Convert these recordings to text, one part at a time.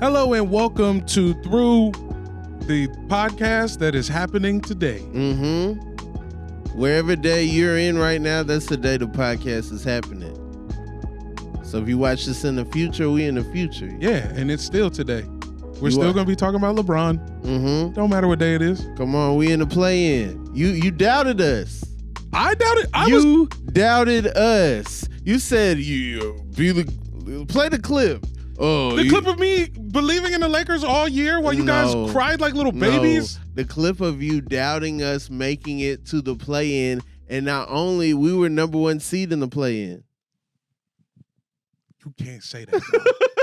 Hello and welcome to Through the podcast that is happening today. Wherever day you're in right now, that's the day the podcast is happening. So if you watch this in the future, we in the future. Yeah, and it's still today. We're still going to be talking about LeBron. Don't matter what day it is. Come on, we in the play-in. You doubted us. I doubted. You doubted us. You said play the clip. Oh, the clip of me believing in the Lakers all year while you guys cried like little babies? The clip of you doubting us making it to the play-in, and not only we were number 1 seed in the play-in. You can't say that, bro.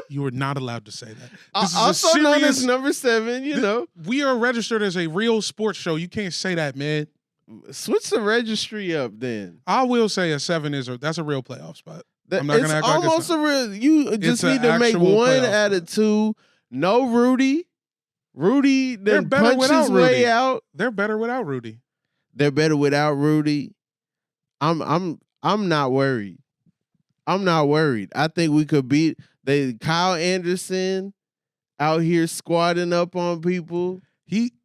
You are not allowed to say that. Also known as number 7, you know. We are registered as a real sports show. You can't say that, man. Switch the registry up then. I will say a 7 that's a real playoff spot. I'm not it's gonna act almost like a real. You just need to make 1 out of 2. No Rudy. Rudy then punch his way out. They're better without Rudy. They're better without Rudy. I'm not worried. I'm not worried. I think we could beat Kyle Anderson out here squatting up on people.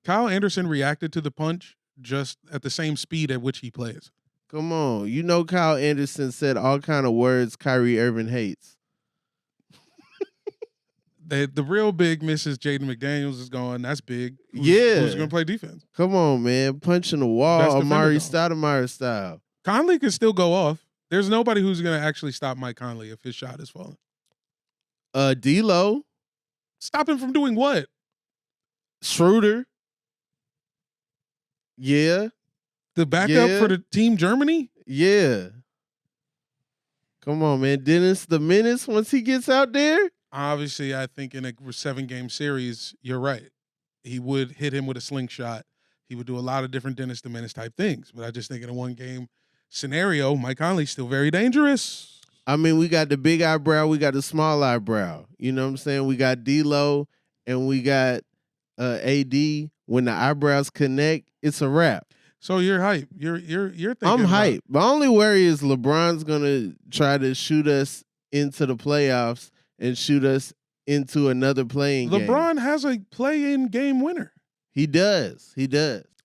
Kyle Anderson reacted to the punch just at the same speed at which he plays. Come on. You know Kyle Anderson said all kind of words Kyrie Irving hates. The real big Mrs. Jaden McDaniels is gone. That's big. Who's going to play defense? Come on, man. Punching the wall, Amari Stoudemire style. Conley can still go off. There's nobody who's going to actually stop Mike Conley if his shot is falling. D'Lo. Stop him from doing what? Schroeder. Yeah. The backup for the team Germany? Yeah. Come on, man. Dennis, the minutes once he gets out there? Obviously, I think in a 7-game series, you're right. He would hit him with a slingshot. He would do a lot of different Dennis the Menace type things. But I just think in a 1-game scenario, Mike Conley's still very dangerous. I mean, we got the big eyebrow. We got the small eyebrow. You know what I'm saying? We got D'Lo and we got AD. When the eyebrows connect, it's a wrap. So you're hype. You're thinking I'm hype. My only worry is LeBron's gonna try to shoot us into the playoffs and shoot us into another playing game. LeBron has a play-in game winner. He does.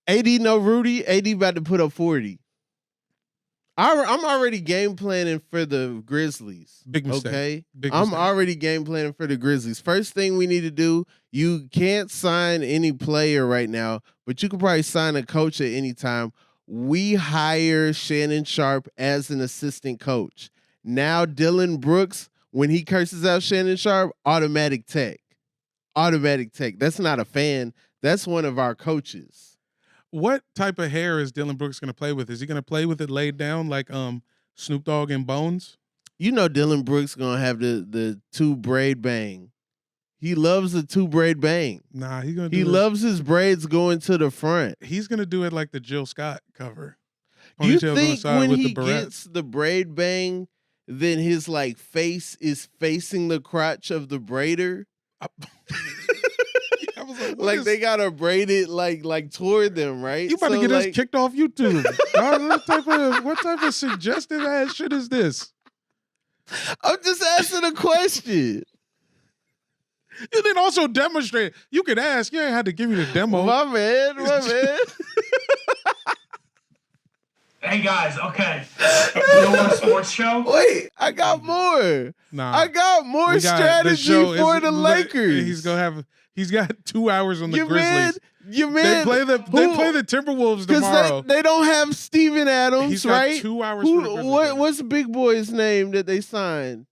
AD no Rudy. AD about to put up 40. I'm already game planning for the Grizzlies. Big mistake. Okay? Big I'm mistake. already game planning for the Grizzlies. First thing we need to do, you can't sign any player right now, but you can probably sign a coach at any time. We hire Shannon Sharp as an assistant coach. Now Dylan Brooks, when he curses out Shannon Sharp, automatic tech. Automatic tech. That's not a fan. That's one of our coaches. What type of hair is Dylan Brooks going to play with? Is he going to play with it laid down like Snoop Dogg and Bones? You know Dylan Brooks going to have the 2-braid bang. He loves the 2-braid bang. Nah, he loves his braids going to the front. He's going to do it like the Jill Scott cover. Do you think when he gets the braid bang, then his face is facing the crotch of the braider? Like they gotta braid it like toward them, right? You about to get us kicked off YouTube. What type of suggestive ass shit is this? I'm just asking a question. You didn't also demonstrate. You could ask. You ain't had to give me the demo. My man. Hey guys, okay. You don't want a sports show? Wait, I got more. I got more strategy for the Lakers. He's got 2 hours on the Grizzlies. Your man. They play the Timberwolves tomorrow. They don't have Steven Adams, He's got right? 2 hours for the Grizzlies. What's the big boy's name that they signed?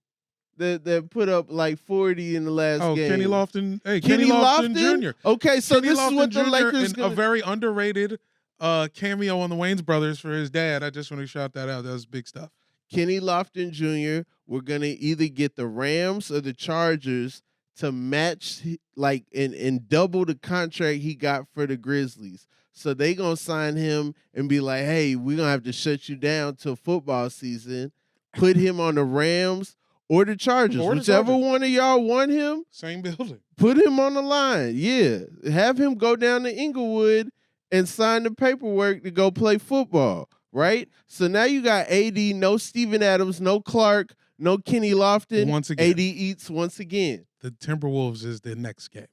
That put up like 40 in the last game. Kenny Lofton. Hey, Kenny Lofton Jr. Okay, so Kenny this Lofton is what the Jr. Lakers a very underrated cameo on the Wayans Brothers for his dad. I just want to shout that out. That was big stuff. Kenny Lofton Jr. We're gonna either get the Rams or the Chargers to match and double the contract he got for the Grizzlies. So they gonna sign him and be like, hey, we're gonna have to shut you down till football season. Put him on the Rams or the Chargers. Whichever one of y'all want him. Same building. Put him on the line. Yeah. Have him go down to Inglewood and sign the paperwork to go play football. Right? So now you got AD, no Steven Adams, no Clark, no Kenny Lofton. Once again. AD eats once again. the Timberwolves is the next game.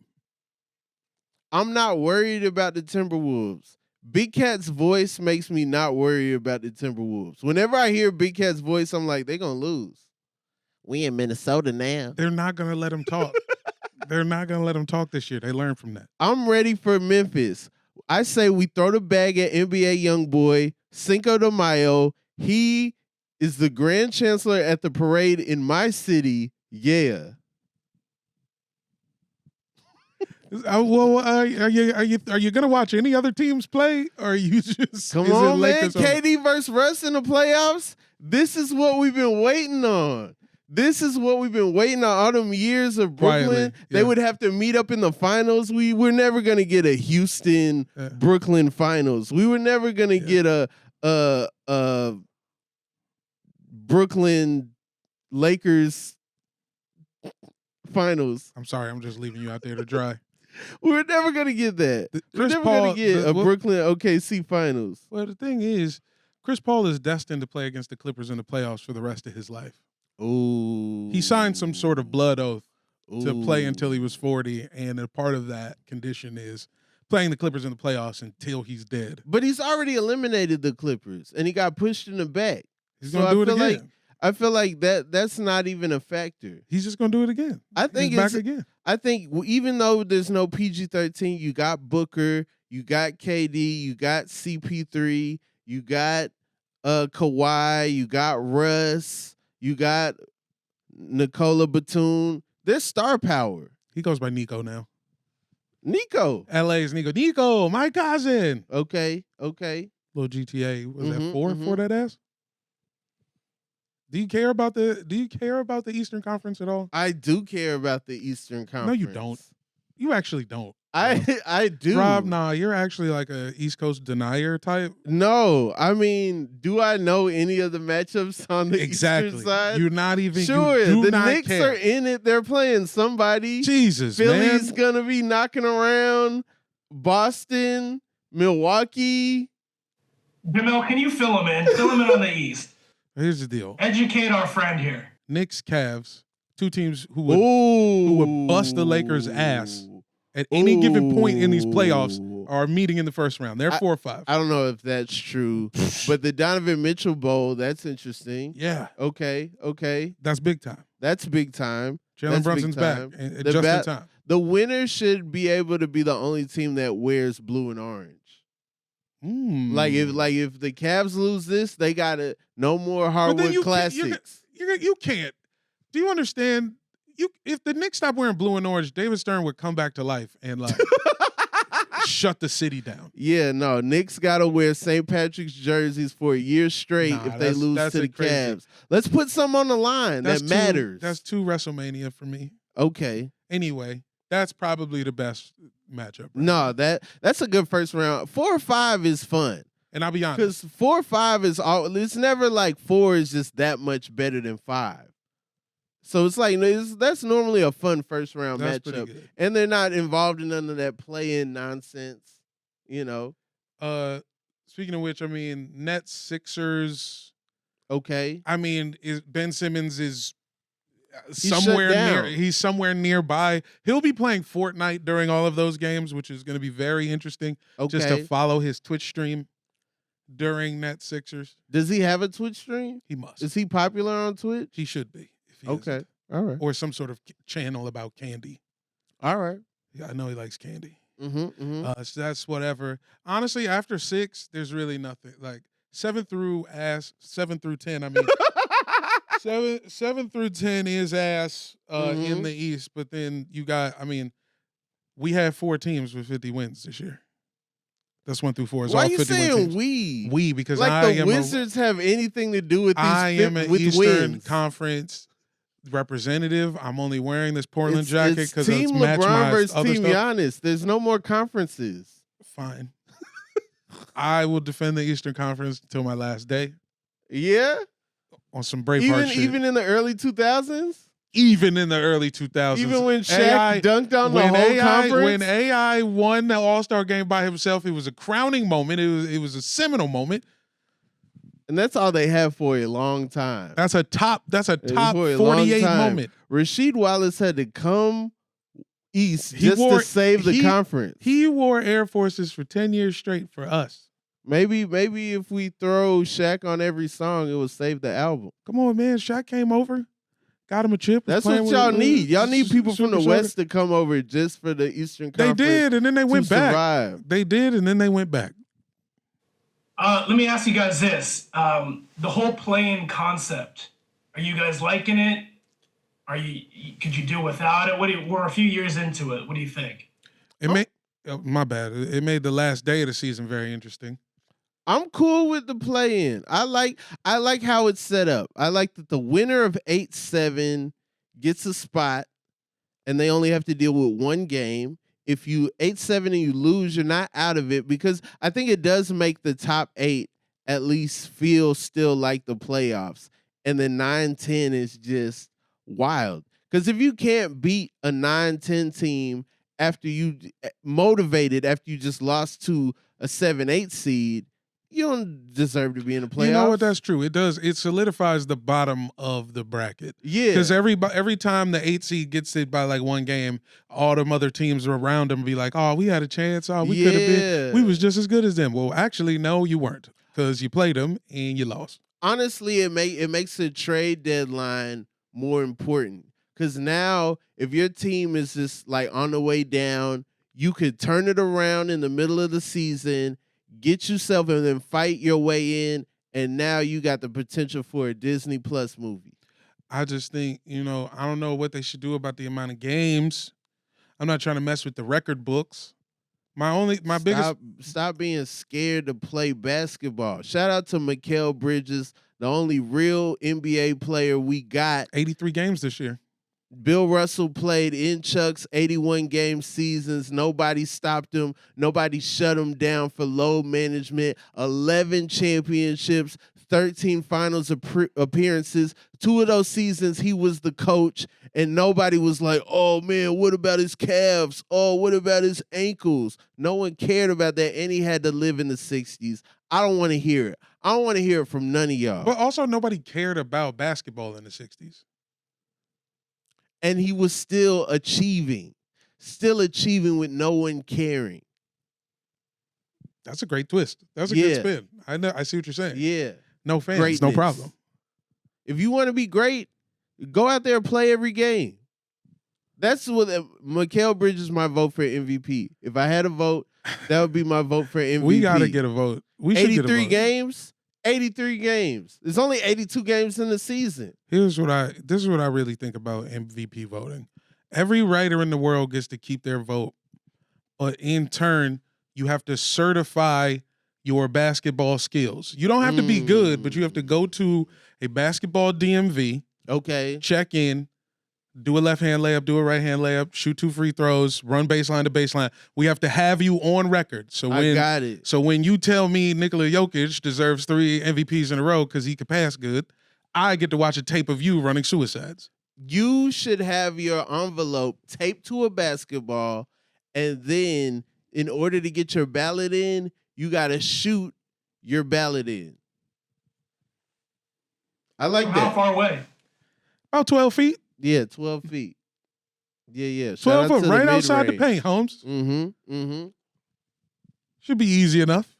I'm not worried about the Timberwolves. Big Cat's voice makes me not worry about the Timberwolves. Whenever I hear Big Cat's voice, I'm like, they're going to lose. We in Minnesota now. They're not going to let him talk. They're not going to let him talk this year. They learned from that. I'm ready for Memphis. I say we throw the bag at NBA YoungBoy, Cinco de Mayo. He is the grand chancellor at the parade in my city. Yeah. Are you gonna watch any other teams play, or are you just come on, man? KD versus Russ in the playoffs. This is what we've been waiting on. This is what we've been waiting on all them years of Brooklyn. Quietly, yeah. They would have to meet up in the finals. We're never gonna get a Houston Brooklyn finals. We were never gonna get a Brooklyn Lakers finals. I'm sorry, I'm just leaving you out there to dry. We're never gonna get that. We're never gonna get a Brooklyn OKC finals. Well, the thing is, Chris Paul is destined to play against the Clippers in the playoffs for the rest of his life. Ooh. He signed some sort of blood oath to play until he was 40, and a part of that condition is playing the Clippers in the playoffs until he's dead. But he's already eliminated the Clippers, and he got pushed in the back. He's gonna do it again. I feel like that's not even a factor. He's just gonna do it again. I think he's back again. I think even though there's no PG-13, you got Booker, you got KD, you got CP3, you got Kawhi, you got Russ, you got Nikola Batum. There's star power. He goes by Nico now. Nico. LA's Nico. Nico, my cousin. Okay. Little GTA. Was that 4 for that ass? Do you care about the Eastern Conference at all? I do care about the Eastern Conference. No, you don't. You actually don't. I do. Rob, nah, you're actually like a East Coast denier type. No, I mean, do I know any of the matchups on the Eastern side? You're not even sure. The Knicks are in it. They're playing somebody. Jesus, Philly's man. gonna be knocking around Boston, Milwaukee. Jamel, can you fill him in? Fill him in on the East. Here's the deal. Educate our friend here. Knicks, Cavs, two teams who would bust the Lakers' ass at any given point in these playoffs are meeting in the first round. They're 4-5. I don't know if that's true, but the Donovan Mitchell Bowl, that's interesting. Yeah. Okay. That's big time. That's big time. Jalen Brunson's back and just in time. The winner should be able to be the only team that wears blue and orange. Like if the Cavs lose this, they gotta no more hardwood classics. You can't. Do you understand? If the Knicks stop wearing blue and orange, David Stern would come back to life and like shut the city down. Yeah, no. Knicks gotta wear St. Patrick's jerseys for a year straight if they lose to the Cavs. Let's put some on the line that matters. That's too WrestleMania for me. Okay. Anyway, that's probably the best matchup. Right? No, that's a good first round. 4 or 5 is fun. And I'll be honest. Because 4 or 5 is all. It's never like 4 is just that much better than 5. So it's like that's normally a fun first round matchup, and they're not involved in none of that play-in nonsense. You know. Speaking of which, I mean Nets, Sixers. Okay. I mean, Ben Simmons is he's somewhere nearby. He'll be playing Fortnite during all of those games, which is going to be very interesting. Okay. Just to follow his Twitch stream during Nets Sixers. Does he have a Twitch stream? He must. Is he popular on Twitch? He should be. Okay. All right. Or some sort of channel about candy. All right. Yeah, I know he likes candy. So that's whatever. Honestly, after 6, there's really nothing. Like 7 through 10. I mean, 7 through 10 is ass in the East. But then you got. I mean, we had 4 teams with 50 wins this year. That's 1 through 4. Why are you saying we? We because like the Wizards have anything to do with these? I am an Eastern wins. Conference representative. I'm only wearing this Portland jacket because Team it's match LeBron my versus other Team stuff. Giannis. There's no more conferences. Fine. I will defend the Eastern Conference until my last day. Yeah? On some Braveheart shit. Even in the early 2000s? Even in the early 2000s. Even when Shaq dunked on the whole conference? When AI won the All-Star game by himself, it was a crowning moment. It was a seminal moment. And that's all they have for a long time. That's a top For a long 48 time. moment. Rasheed Wallace had to come east to save the conference. He wore Air Forces for 10 years straight for us. Maybe if we throw Shaq on every song, it will save the album. Come on, man. Shaq came over, got him a chip. That's what y'all need. Y'all need people from the West to come over just for the Eastern Conference. They did, and then they went back. Survive. They did, and then they went back. Let me ask you guys this. The whole play-in concept, are you guys liking it? Could you do without it? We're a few years into it. What do you think? My bad. It made the last day of the season very interesting. I'm cool with the play-in. I like how it's set up. I like that the winner of 8-7 gets a spot, and they only have to deal with one game. If you 8-7 and you lose, you're not out of it, because I think it does make the top 8 at least feel still like the playoffs. And then 9-10 is just wild. Because if you can't beat a 9-10 team after you just lost to a 7-8 seed, you don't deserve to be in the playoffs. You know what? That's true. It does. It solidifies the bottom of the bracket. Yeah. Because every time the 8 seed gets it by like one game, all them other teams around them be like, oh, we had a chance. Oh, we could have been. We was just as good as them. Well, actually, no, you weren't, because you played them and you lost. Honestly, it makes the trade deadline more important, because now if your team is just like on the way down, you could turn it around in the middle of the season, get yourself and then fight your way in, and now you got the potential for a Disney Plus movie. I just think, I don't know what they should do about the amount of games. I'm not trying to mess with the record books. Stop being scared to play basketball. Shout out to Mikal Bridges, the only real NBA player we got. 83 games this year. Bill Russell played in Chuck's 81-game seasons. Nobody stopped him. Nobody shut him down for load management. 11 championships, 13 finals appearances. 2 of those seasons, he was the coach, and nobody was like, oh, man, what about his calves? Oh, what about his ankles? No one cared about that, and he had to live in the 60s. I don't want to hear it. I don't want to hear it from none of y'all. But also, nobody cared about basketball in the 60s. And he was still achieving with no one caring. That's a great twist. That's a good spin. I see what you're saying. Yeah. No fans, Greatness. no problem. If you want to be great, go out there and play every game. That's what Mikal Bridges is my vote for MVP. If I had a vote, that would be my vote for MVP. We got to get a vote. We should get a vote. 83 games? 83 games. There's only 82 games in the season. This is what I really think about MVP voting. Every writer in the world gets to keep their vote, but in turn, you have to certify your basketball skills. You don't have to be good, but you have to go to a basketball DMV. Okay. Check in, do a left-hand layup, do a right-hand layup, shoot 2 free throws, run baseline to baseline. We have to have you on record. So I got it. So when you tell me Nikola Jokic deserves 3 MVPs in a row because he could pass good, I get to watch a tape of you running suicides. You should have your envelope taped to a basketball, and then in order to get your ballot in, you got to shoot your ballot in. I like that. How far away? About 12 feet. Yeah, 12 feet. Yeah. 12 foot, right outside the paint, Holmes. Mm-hmm. Should be easy enough.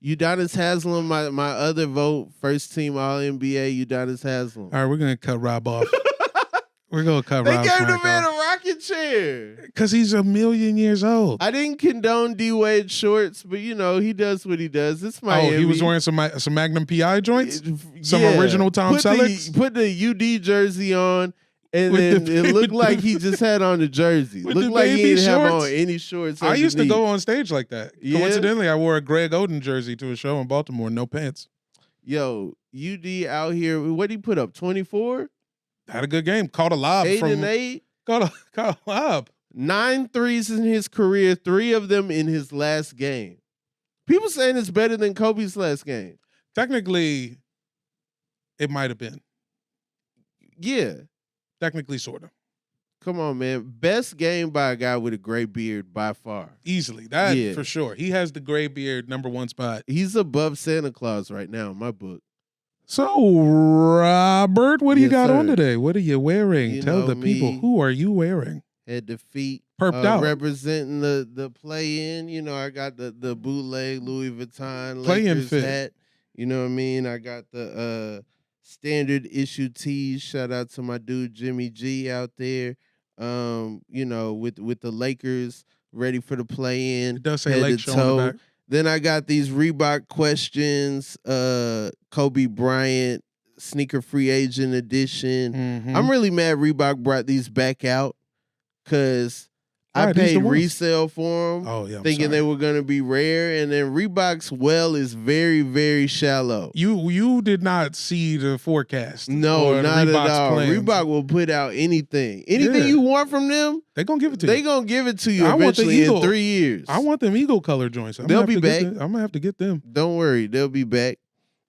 Udonis Haslem, my other vote, first team All-NBA, Udonis Haslem. All right, we're going to cut Rob off. We're going to cut Rob off. They gave the man a rocking chair. Because he's 1,000,000 years old. I didn't condone D-Wade shorts, but, he does what he does. It's Miami. Oh, he was wearing some Magnum PI joints? Some original Tom Selleck? Put the UD jersey on, and then it looked like he just had on the jersey. Looked like he didn't have on any shorts. I used to go on stage like that. Yeah? Coincidentally, I wore a Greg Oden jersey to a show in Baltimore, no pants. Yo, UD out here, what did he put up, 24? Had a good game. Caught a lob. 8 and 8? Caught a lob. 9 threes in his career, 3 of them in his last game. People saying it's better than Kobe's last game. Technically, it might have been. Yeah. Technically, sort of. Come on, man. Best game by a guy with a gray beard by far. Easily. That Yeah. for sure. He has the gray beard #1 spot. He's above Santa Claus right now in my book. So, Robert, what do you Yes, got on sir. today? What are you wearing? You Tell know the people, me. who are you wearing? Head to feet. Perped out. Representing the play-in. You know, I got the bootleg Louis Vuitton Play-in Lakers fit. hat. You know what I mean? I got the standard issue tees. Shout out to my dude Jimmy G out there. You know, with the Lakers ready for the play-in. It does say head Lake to Show on the toe. back. Then I got these Reebok questions, Kobe Bryant sneaker free agent edition. Mhm. I'm really mad Reebok brought these back out because I Right, these paid the ones. resale for them, Oh, yeah. I'm thinking sorry. they were going to be rare. And then Reebok's well is very, very shallow. You did not see the forecast. No, or not at Reebok's all. plans. Reebok will put out anything. Anything Yeah. you want from them, They gonna give it to they you. going to give it to you I want the eventually in Eagle. 3 years. I want them Eagle color joints. I'm They'll gonna be have to get back. them. I'm gonna have to get them. Don't worry, they'll be back.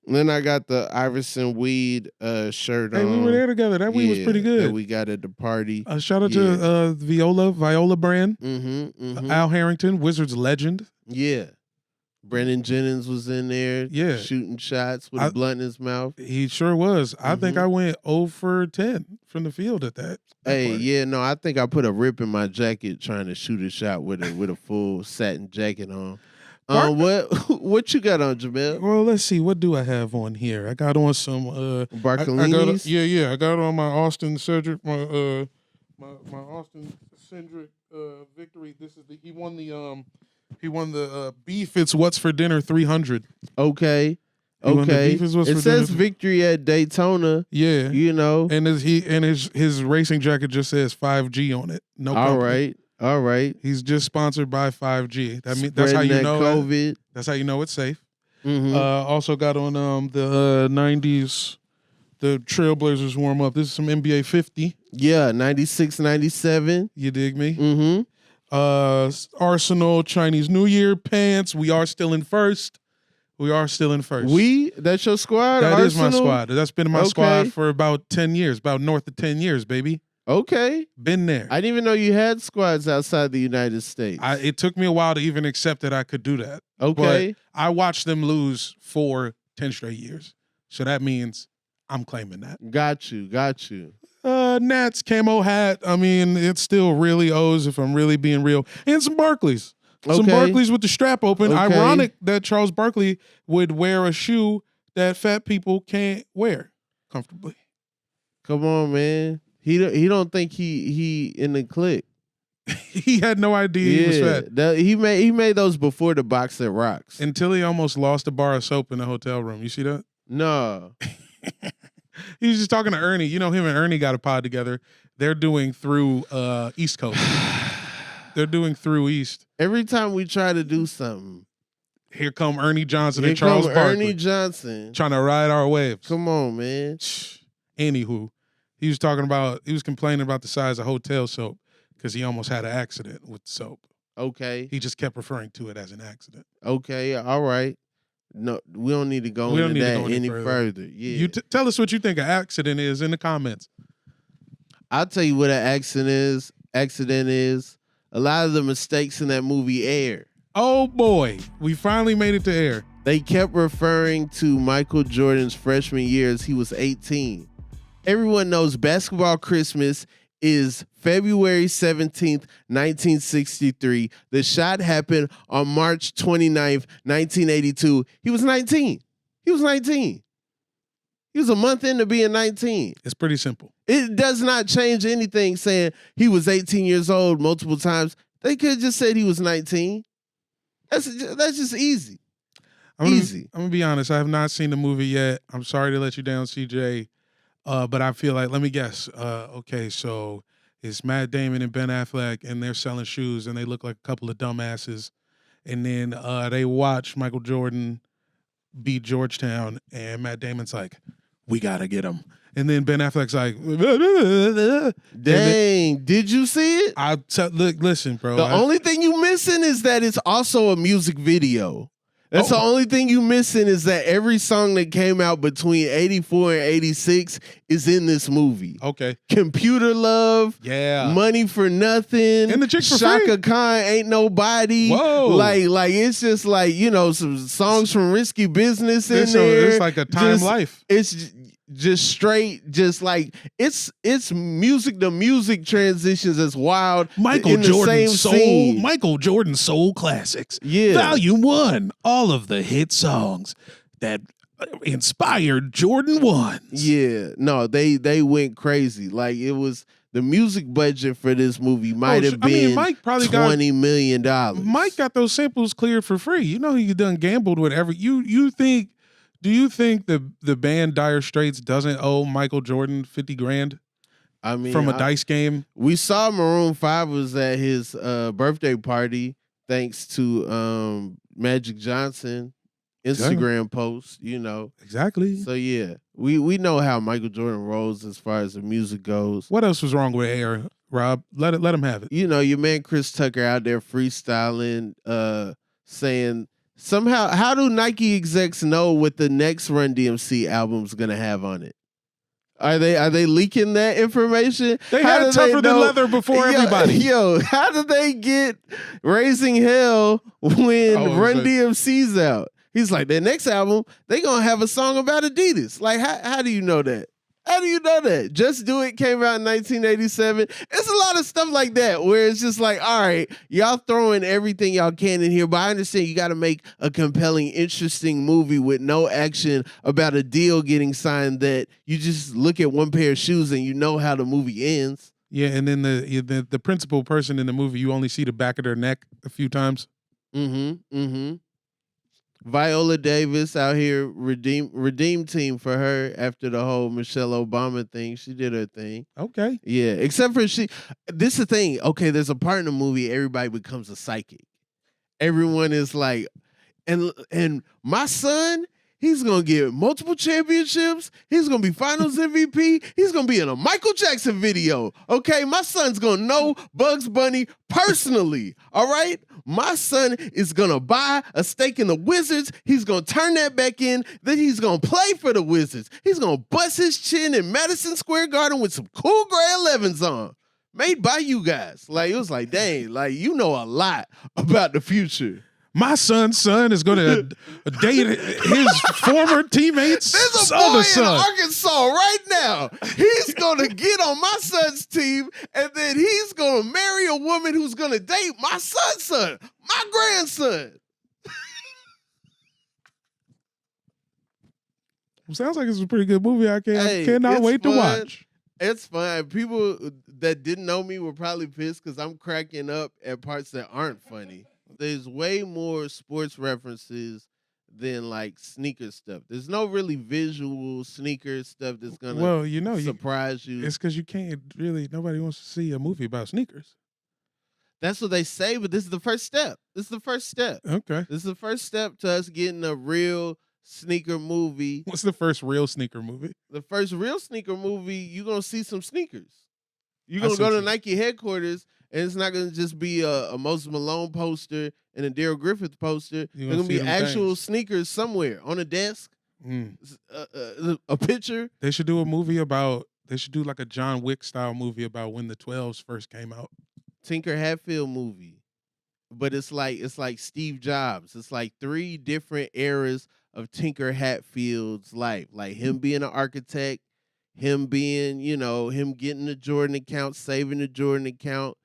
And then I got the Iverson Weed shirt Hey, on. we were there together. That weed was pretty that good. we got at the party. Shout out to Viola brand. Mm-hmm. Al Harrington, Wizards legend. Yeah. Brennan Jennings was in there Yeah. shooting shots with a blunt in his mouth. He sure was. I think I went 0 for 10 from the field at that. Hey, party. yeah, no, I think I put a rip in my jacket trying to shoot a shot with a full satin jacket on. What you got on, Jamel? Well, let's see. What do I have on here? I got on some Barcalinis? I got on my Austin Cedric, my Austin Cedric victory. This is he won the beef. It's what's for dinner 300. Okay. You want the Okay. beef is what's It for says dinner? victory at Daytona. Yeah, You know. and his racing jacket just says 5G on it. No, All company. right. He's just sponsored by 5G. That's how Spreading you that know. COVID. That's how you know it's safe. Mhm. Also got on the 90s, the Trailblazers warm up. This is some NBA 50. Yeah, 96, 97. You dig me? Mm-hmm. Arsenal Chinese New Year pants. We are still in first. That's your squad? That is my Arsenal? squad. That's been my Okay. squad for about 10 years, about north of 10 years, baby. Okay. Been there. I didn't even know you had squads outside the United States. It took me a while to even accept that I could do that. Okay. But I watched them lose for 10 straight years. So that means I'm claiming that. Got you. Nats camo hat. I mean, it still really owes if I'm really being real. And some Barclays. Some Okay. Barclays with the strap open. Okay. Ironic that Charles Barkley would wear a shoe that fat people can't wear comfortably. Come on, man. He don't think he in the clique. He had no idea he was fat. He made those before the box that rocks. Until he almost lost a bar of soap in the hotel room. You see that? No. He was just talking to Ernie. You know, him and Ernie got a pod together. They're doing through East Coast. They're doing through East. Every time we try to do something, Here come Ernie Johnson here and Charles come Barkley Ernie Johnson. trying to ride our waves. Come on, man. Anywho, he was complaining about the size of hotel soap because he almost had an accident with soap. Okay. He just kept referring to it as an accident. Okay. All right. No, we don't need to go We don't into need to that go any any further. further. Yeah. You tell us what you think an accident is in the comments. I'll tell you what an accident is. A lot of the mistakes in that movie Air. Oh boy, we finally made it to air. They kept referring to Michael Jordan's freshman year as he was 18. Everyone knows Basketball Christmas is February 17th, 1963. The shot happened on March 29th, 1982. He was 19. He was a month into being 19. It's pretty simple. It does not change anything saying he was 18 years old multiple times. They could have just said he was 19. That's just easy. Easy. I'm gonna be honest. I have not seen the movie yet. I'm sorry to let you down, CJ. But I feel like, let me guess. Okay, so it's Matt Damon and Ben Affleck, and they're selling shoes, and they look like a couple of dumbasses. And then they watch Michael Jordan beat Georgetown, and Matt Damon's like, "We gotta get him." And then Ben Affleck's like, Dang, did you see it? Look, listen, bro. The only thing you missing is that it's also a music video. That's the only thing you missing is that every song that came out between 84 and 86 is in this movie. Okay. Computer Love. Yeah. Money for Nothing. And the Chick for Shaka Free. Khan, Ain't Nobody. Whoa. Like it's just like, some songs from Risky Business in there. It's like a Time Life. It's just straight, just like it's music to music transitions as wild. Michael Jordan Soul Classics. Yeah. Volume 1. All of the hit songs that inspired Jordan 1s. Yeah. No, they went crazy. Like it was the music budget for this movie might have been Mike probably $20 million. Mike got those samples cleared for free. You know he done gambled with every Do you think the band Dire Straits doesn't owe Michael Jordan $50 grand? I mean, from a dice game. We saw Maroon 5 was at his birthday party thanks to Magic Johnson Instagram post, Exactly. So yeah, we know how Michael Jordan rolls as far as the music goes. What else was wrong with Air, Rob? Let him have it. Your man Chris Tucker out there freestyling, saying somehow, how do Nike execs know what the next Run DMC album's gonna have on it? Are they leaking that information? They had Tougher Than Leather before everybody. How did they get Raising Hell when Run DMC's out? He's like, their next album, they gonna have a song about Adidas. Like, how do you know that? How do you know that? Just Do It came out in 1987. It's a lot of stuff like that where it's just like, all right, y'all throwing everything y'all can in here, but I understand you got to make a compelling, interesting movie with no action about a deal getting signed that you just look at one pair of shoes and you know how the movie ends. Yeah, and then the principal person in the movie, you only see the back of their neck a few times. Viola Davis out here redeem team for her after the whole Michelle Obama thing. She did her thing. Okay. Yeah, except for this is the thing. Okay, there's a part in the movie everybody becomes a psychic. Everyone is like, and my son, he's going to get multiple championships. He's going to be finals MVP. He's going to be in a Michael Jackson video. Okay, my son's going to know Bugs Bunny personally. All right? My son is going to buy a stake in the Wizards. He's going to turn that back in. Then he's going to play for the Wizards. He's going to bust his chin in Madison Square Garden with some cool gray 11s on. Made by you guys. Like, it was like, dang, like, you know a lot about the future. My son's son is going to date his former teammates' There's a other boy son. in Arkansas right now. He's going to get on my son's team, and then he's going to marry a woman who's going to date my son's son, my grandson. Sounds like it's a pretty good movie. I cannot wait to watch. It's fun. People that didn't know me were probably pissed because I'm cracking up at parts that aren't funny. There's way more sports references than like sneaker stuff. There's no really visual sneaker stuff that's gonna surprise you. It's because you can't really. Nobody wants to see a movie about sneakers. That's what they say, but this is the first step. Okay. This is the first step to us getting a real sneaker movie. What's the first real sneaker movie? The first real sneaker movie, you're gonna see some sneakers. You're gonna go to Nike headquarters. And it's not going to just be a Moses Malone poster and a Daryl Griffith poster. There's going to be actual sneakers somewhere on a desk, a picture. They should do a movie about, they should do like a John Wick style movie about when the 12s first came out. Tinker Hatfield movie. But it's like Steve Jobs. It's like 3 different eras of Tinker Hatfield's life. Like him being an architect, him being, him getting the Jordan account, saving the Jordan account,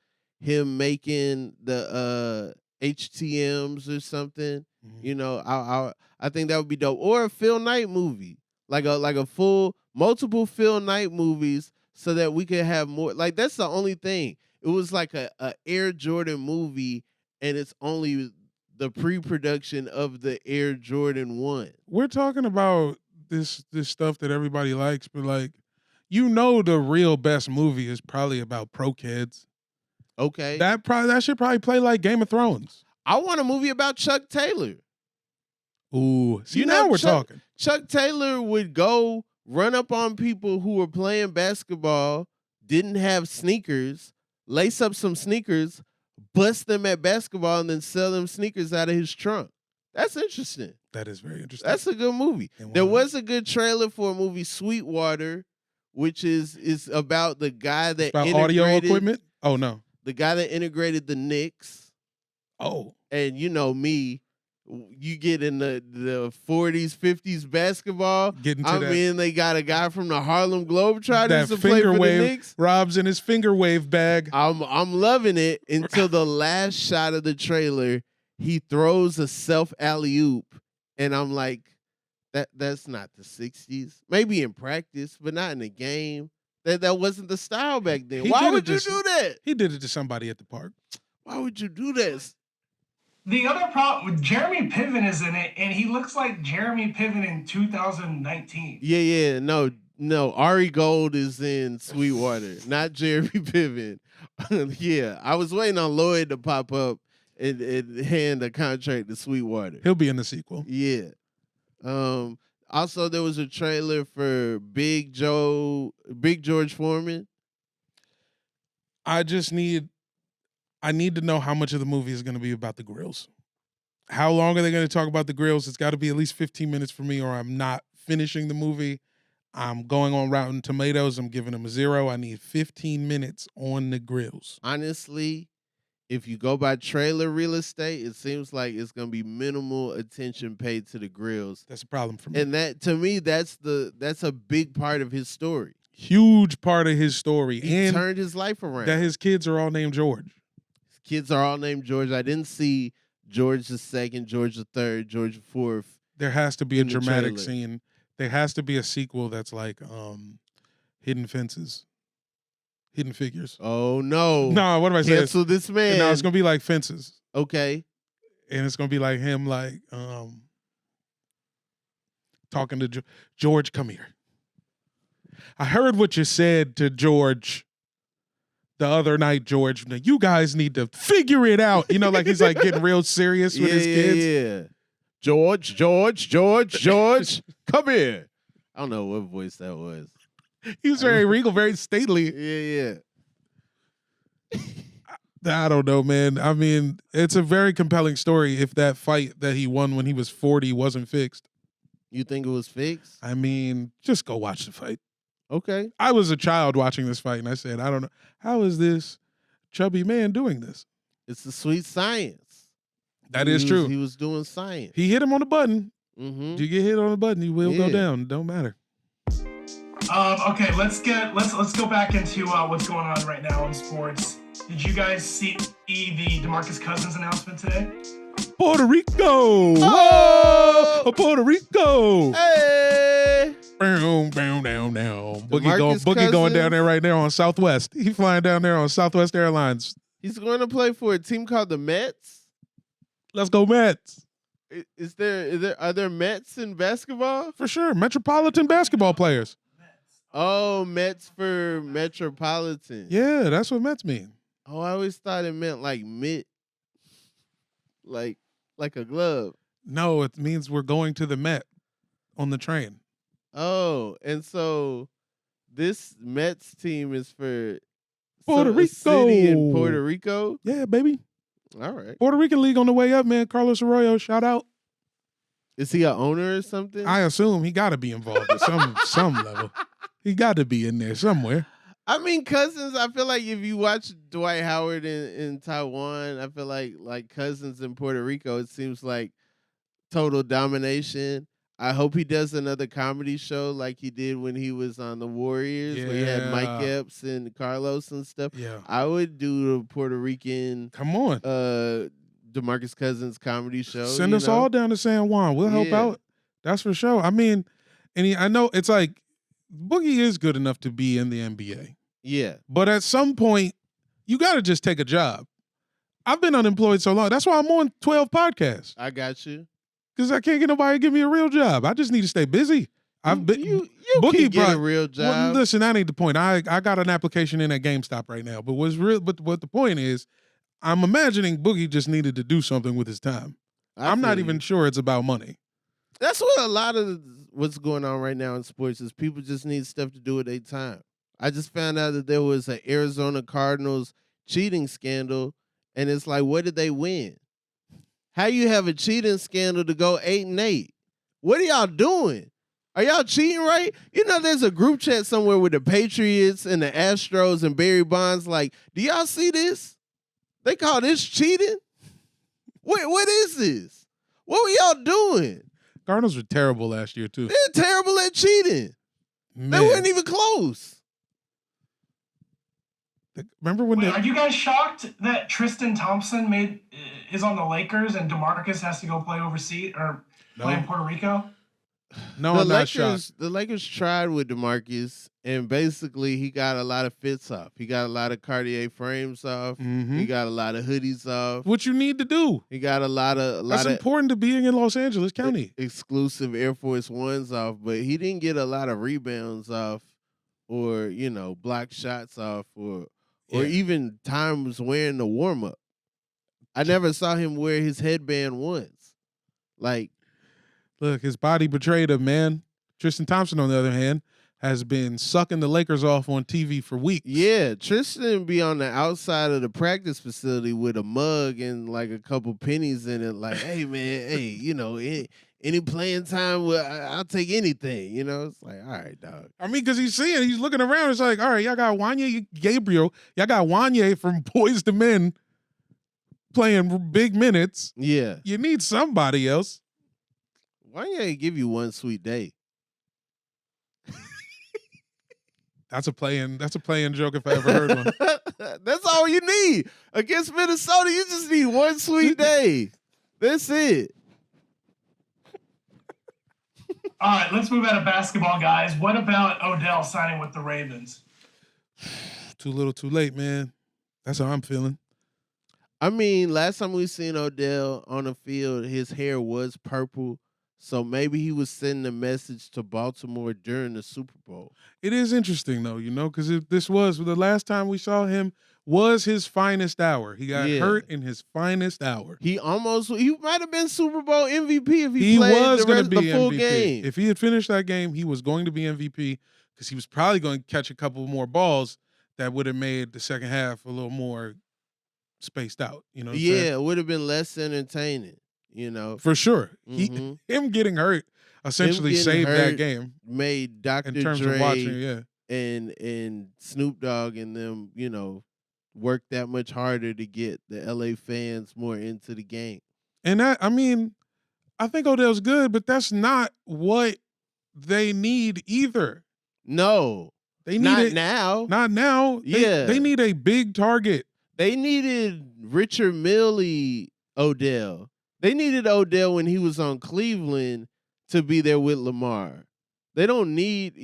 him making the HTMs or something. I think that would be dope. Or a Phil Knight movie, like a full multiple Phil Knight movies, so that we could have more. Like that's the only thing. It was like a Air Jordan movie, and it's only the pre-production of the Air Jordan 1. We're talking about this stuff that everybody likes, but like, the real best movie is probably about pro kids. Okay. That should probably play like Game of Thrones. I want a movie about Chuck Taylor. Ooh. See, now we're talking. Chuck Taylor would go run up on people who were playing basketball, didn't have sneakers, lace up some sneakers, bust them at basketball, and then sell them sneakers out of his trunk. That's interesting. That is very interesting. That's a good movie. And There one- was a good trailer for a movie, Sweetwater, which is about the guy that about audio integrated equipment. Oh no. the guy that integrated the Knicks. Oh, And you know me, you get in the 40s, 50s basketball. getting to I that. mean, they got a guy from the Harlem Globetrotters That to play finger for the wave. Knicks. Rob's in his finger wave bag. I'm loving it until the last shot of the trailer. He throws a self alley-oop, and I'm like, that's not the 60s. Maybe in practice, but not in the game. That wasn't the style back then. He Why did it would you just- do that? He did it to somebody at the park. Why would you do this? The other problem with Jeremy Piven is in it, and he looks like Jeremy Piven in 2019. Yeah, no. Ari Gold is in Sweetwater, not Jeremy Piven. Yeah, I was waiting on Lloyd to pop up and hand a contract to Sweetwater. He'll be in the sequel. Yeah. Also, there was a trailer for Big George Foreman. I need to know how much of the movie is going to be about the grills. How long are they going to talk about the grills? It's got to be at least 15 minutes for me, or I'm not finishing the movie. I'm going on Rotten Tomatoes. I'm giving them a 0. I need 15 minutes on the grills. Honestly, if you go by trailer real estate, it seems like it's going to be minimal attention paid to the grills. That's a problem for me. And that, to me, that's a big part of his story. Huge part of his story. He and turned his life around. that his kids are all named George. His kids are all named George. I didn't see George II, George III, George IV. There has to be a In the dramatic trailer. scene. There has to be a sequel that's like Hidden Fences. Hidden Figures. Oh, no. No, what am I saying? Cancel this man. No, it's gonna be like Fences. Okay. And it's gonna be like him like talking to George, come here. I heard what you said to George the other night, George. Now, you guys need to figure it out. You know, like he's like getting real serious with his kids. Yeah. George, come here. I don't know what voice that was. He was very regal, very stately. Yeah. I don't know, man. I mean, it's a very compelling story if that fight that he won when he was 40 wasn't fixed. You think it was fixed? I mean, just go watch the fight. Okay. I was a child watching this fight, and I said, I don't know. How is this chubby man doing this? It's the sweet science. That is true. He was doing science. He hit him on the button. Mm-hmm. You get hit on the button, you will go Yeah. down. Don't matter. Okay, let's go back into what's going on right now in sports. Did you guys see the Demarcus Cousins announcement today? Puerto Rico. Oh! Whoa! Puerto Rico. Hey! Boom, boom, down. Boogie Demarcus going down Cousins? there right now on Southwest. He flying down there on Southwest Airlines. He's going to play for a team called the Mets. Let's go Mets. Are there Mets in basketball? For sure. Metropolitan basketball players. Oh, Mets for Metropolitan. Yeah, that's what Mets mean. Oh, I always thought it meant like mitt, like a glove. No, it means we're going to the Met on the train. Oh, and so this Mets team is for Puerto a city in Rico. Puerto Rico. Yeah, baby. All right. Puerto Rican League on the way up, man. Carlos Arroyo, shout out. Is he an owner or something? I assume he got to be involved at some level. He got to be in there somewhere. I mean, Cousins, I feel like if you watch Dwight Howard in Taiwan, I feel like Cousins in Puerto Rico, it seems like total domination. I hope he does another comedy show like he did when he was on the Warriors, where he had Mike Yeah. Epps and Carlos and stuff. Yeah. I would do the Puerto Rican Come on. Demarcus Cousins comedy show. Send you us know? all down to San Juan. We'll help Yeah. out. That's for sure. I mean, I know it's like Boogie is good enough to be in the NBA. Yeah. But at some point, you got to just take a job. I've been unemployed so long. That's why I'm on 12 podcasts. I got you. Because I can't get nobody to give me a real job. I just need to stay busy. I've been You Boogie can get brought- a real job. Well, listen, that ain't the point. I got an application in at GameStop right now. But what the point is, I'm imagining Boogie just needed to do something with his time. I'm not feel even you. sure it's about money. That's what a lot of what's going on right now in sports is people just need stuff to do with their time. I just found out that there was an Arizona Cardinals cheating scandal, and it's like, what did they win? How you have a cheating scandal to go 8-8? What are y'all doing? Are y'all cheating right? You know, there's a group chat somewhere with the Patriots and the Astros and Barry Bonds. Like, do y'all see this? They call this cheating? What is this? What were y'all doing? Cardinals were terrible last year, too. They're terrible at cheating. Man. They weren't even close. Remember when are you guys shocked that Tristan Thompson is on the Lakers and Demarcus has to go play overseas or play in Puerto Rico? No, I'm not shocked. The Lakers tried with Demarcus, and basically he got a lot of fits off. He got a lot of Cartier frames off. Mm-hmm. He got a lot of hoodies off. What you need to do. He got a lot of That's important to being in Los Angeles County. Exclusive Air Force Ones off, but he didn't get a lot of rebounds off, or block shots off, or even times wearing the warm up. I never saw him wear his headband once. Like. Look, his body betrayed him, man. Tristan Thompson, on the other hand, has been sucking the Lakers off on TV for weeks. Yeah, Tristan be on the outside of the practice facility with a mug and like a couple pennies in it. Like, hey, man, any playing time, I'll take anything. It's like, all right, dog. I mean, because he's looking around. It's like, all right, y'all got Wanye Gabriel. Y'all got Wanye from Boys to Men playing big minutes. Yeah. You need somebody else. Why ain't give you one sweet day? That's a play-in joke if I ever heard one. That's all you need. Against Minnesota, you just need one sweet day. That's it. All right, let's move out of basketball, guys. What about Odell signing with the Ravens? Too little, too late, man. That's how I'm feeling. I mean, last time we seen Odell on the field, his hair was purple. So maybe he was sending a message to Baltimore during the Super Bowl. It is interesting, though, because this was the last time we saw him was his finest hour. He got hurt in his finest hour. He might have been Super Bowl MVP if he played the full game. If he had finished that game, he was going to be MVP because he was probably going to catch a couple more balls that would have made the second half a little more spaced out. It would have been less entertaining. For sure. Mm-hmm. Him getting hurt essentially saved that game. Made Dr. In terms Dre of watching, and Snoop Dogg and them, work that much harder to get the LA fans more into the game. And I think Odell's good, but that's not what they need either. No. They need not now. Not now. They need a big target. They needed Richard Millie Odell. They needed Odell when he was on Cleveland to be there with Lamar. They don't need,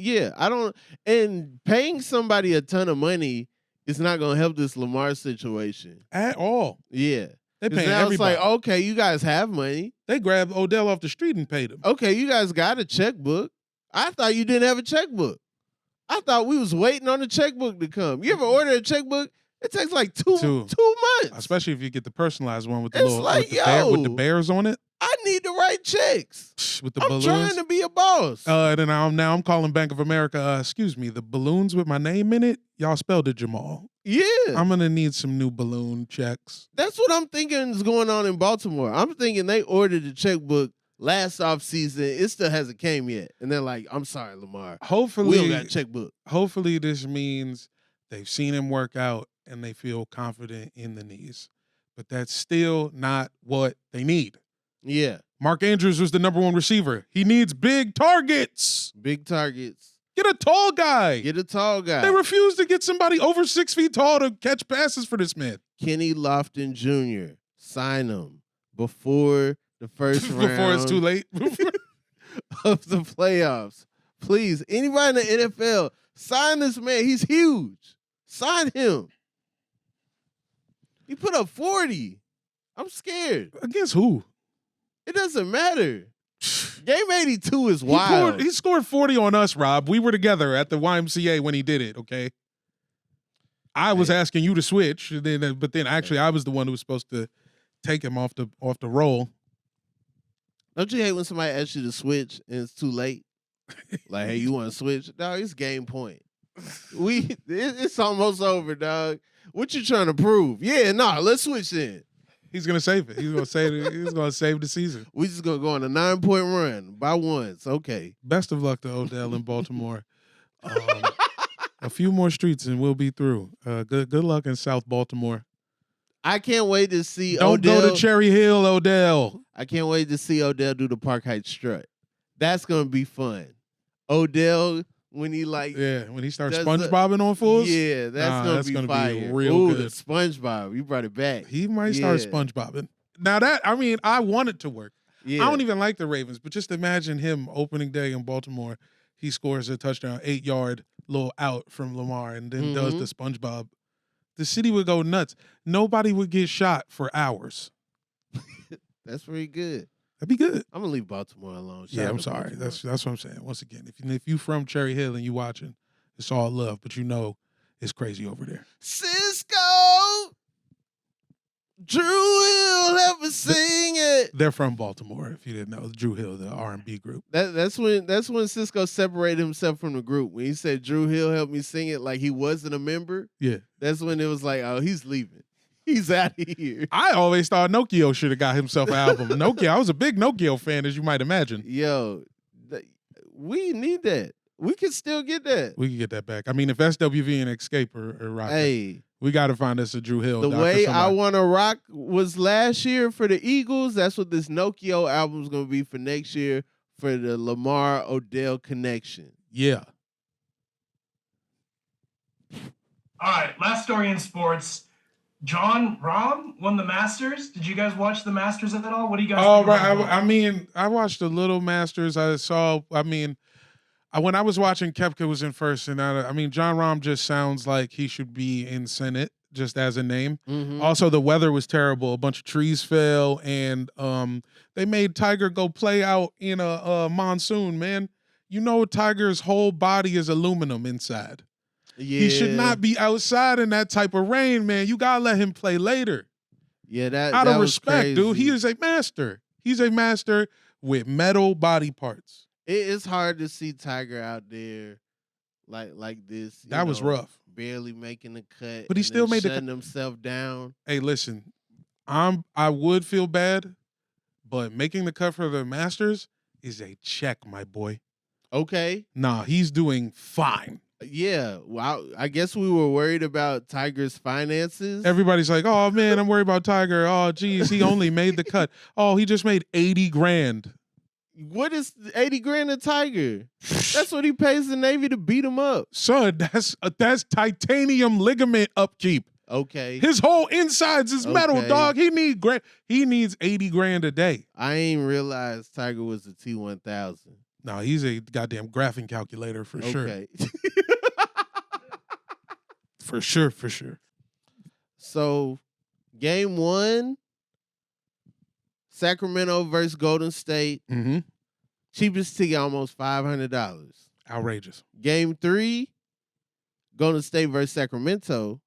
and paying somebody a ton of money is not going to help this Lamar situation. At all. Yeah. They pay now everybody. It's like, okay, you guys have money. They grabbed Odell off the street and paid him. Okay, you guys got a checkbook. I thought you didn't have a checkbook. I thought we was waiting on the checkbook to come. You ever order a checkbook? It takes like two months. Especially if you get the personalized one with the with the bears on it. I need to write checks. With the I'm balloons. trying to be a boss. And then I'm calling Bank of America. Excuse me, the balloons with my name in it, y'all spelled it Jamal. Yeah. I'm going to need some new balloon checks. That's what I'm thinking is going on in Baltimore. I'm thinking they ordered the checkbook last offseason. It still hasn't came yet. And they're like, I'm sorry, Lamar. Hopefully, we don't got a checkbook. Hopefully this means they've seen him work out and they feel confident in the knees. But that's still not what they need. Yeah. Mark Andrews was the number one receiver. He needs big targets. Big targets. Get a tall guy. Get a tall guy. They refuse to get somebody over 6 feet tall to catch passes for this man. Kenny Lofton Jr. Sign him before the first round. Before it's too late. Of the playoffs. Please, anybody in the NFL, sign this man. He's huge. Sign him. He put up 40. I'm scared. Against who? It doesn't matter. Game 82 is wild. He scored 40 on us, Rob. We were together at the YMCA when he did it, okay? I was asking you to switch, but then actually I was the one who was supposed to take him off the roll. Don't you hate when somebody asks you to switch and it's too late? Like, hey, you want to switch? Dog, it's game point. It's almost over, dog. What you trying to prove? Yeah, let's switch in. He's gonna save it. He's gonna save the season. We just gonna go on a 9-point run by once. Okay. Best of luck to Odell in Baltimore. A few more streets and we'll be through. Good luck in South Baltimore. I can't wait to see Don't Odell. go to Cherry Hill, Odell. I can't wait to see Odell do the Park Heights strut. That's gonna be fun. Odell when he when he starts does SpongeBobbing on fools. Yeah, that's gonna be fire. Be real Ooh, good. the SpongeBob, you brought it back. He might start SpongeBobbing. Now I want it to work. Yeah. I don't even like the Ravens, but just imagine him opening day in Baltimore. He scores a touchdown, 8-yard little out from Lamar, and then does the SpongeBob. The city would go nuts. Nobody would get shot for hours. That's pretty good. That'd be good. I'm gonna leave Baltimore alone. Yeah, I'm sorry. Baltimore. That's what I'm saying. Once again, if you from Cherry Hill and you watching, it's all love, but you know it's crazy over there. Cisco, Drew Hill, help me sing it. They're from Baltimore. If you didn't know, Drew Hill, the R&B group. That's when Cisco separated himself from the group. When he said Drew Hill helped me sing it, like he wasn't a member. Yeah, that's when it was like, oh, he's leaving. He's out of here. I always thought Nokia should have got himself an album. Nokia, I was a big Nokia fan, as you might imagine. Yo, we need that. We can still get that. We can get that back. I mean, if SWV and Escape are rocking, hey, we got to find us a Drew Hill. The way I Want to Rock was last year for the Eagles. That's what this Nokia album is going to be for next year for the Lamar Odell connection. Yeah. All right, last story in sports. John Rahm won the Masters. Did you guys watch the Masters at all? What do you guys think right. about I mean, I watched the little Masters. When I was watching, Koepka was in first, and I mean, John Rahm just sounds like he should be in Senate, just as a name. Mm-hmm. Also, the weather was terrible. A bunch of trees fell, and they made Tiger go play out in a monsoon, man. You know Tiger's whole body is aluminum inside. Yeah. He should not be outside in that type of rain, man. You gotta let him play later. Yeah, out of was respect, crazy. dude. He is a master. He's a master with metal body parts. It's hard to see Tiger out there like this. That was rough. Barely making the cut, but he still made shutting himself down. Hey, listen, I would feel bad, but making the cut for the Masters is a check, my boy. Okay. Nah, he's doing fine. Yeah, well, I guess we were worried about Tiger's finances. Everybody's like, "Oh man, I'm worried about Tiger. Oh, geez, he only made the cut. Oh, he just made $80,000. What is 80 grand a Tiger? That's what he pays the Navy to beat him up. Son, that's titanium ligament upkeep. Okay. His whole insides is metal, dog. He needs $80,000 a day. I ain't realized Tiger was a T1000. No, he's a goddamn graphing calculator for sure. For sure. So, game 1, Sacramento versus Golden State. Mm-hmm. Cheapest ticket, almost $500. Outrageous. Game 3, Golden State versus Sacramento.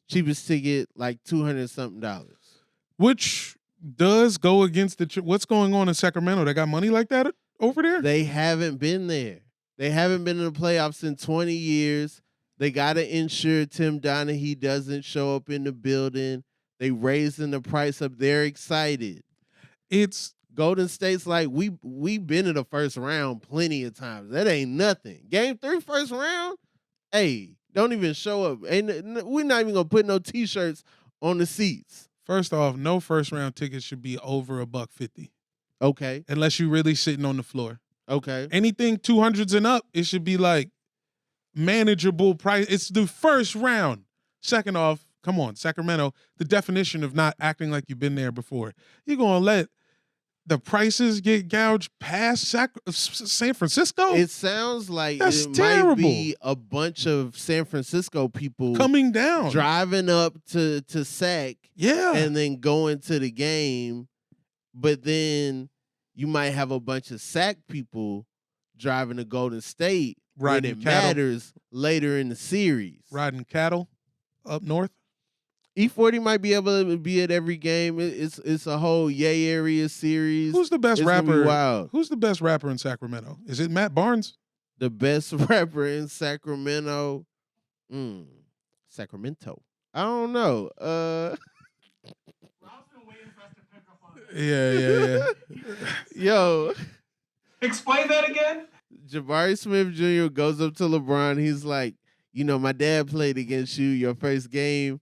Cheapest ticket, like $200-something. Which does go against what's going on in Sacramento? They got money like that over there? They haven't been there. They haven't been in the playoffs in 20 years. They got to ensure Tim Donaghy doesn't show up in the building. They raising the price up. They're excited. It's Golden State's like, we been in the first round plenty of times. That ain't nothing. Game 3, first round, hey, don't even show up. We're not even going to put no T-shirts on the seats. First off, no first round tickets should be over $150. Okay. Unless you're really sitting on the floor. Okay. Anything 200s and up, it should be like manageable price. It's the first round. Second off, come on, Sacramento, the definition of not acting like you've been there before. You're going to let the prices get gouged past San Francisco? It sounds like That's it terrible. Might be a bunch of San Francisco people coming down, driving up to Sac, and then going to the game. But then you might have a bunch of Sac people driving to Golden State when it matters later in the series. Riding cattle up north. E40 might be able to be at every game. It's a whole Yay Area series. Who's the best it's rapper? Wild. Who's the best rapper in Sacramento? Is it Matt Barnes? The best rapper in Sacramento? Sacramento. I don't know. Yeah. Yo, Explain that again. Jabari Smith Jr. goes up to LeBron. He's like, my dad played against you your first game.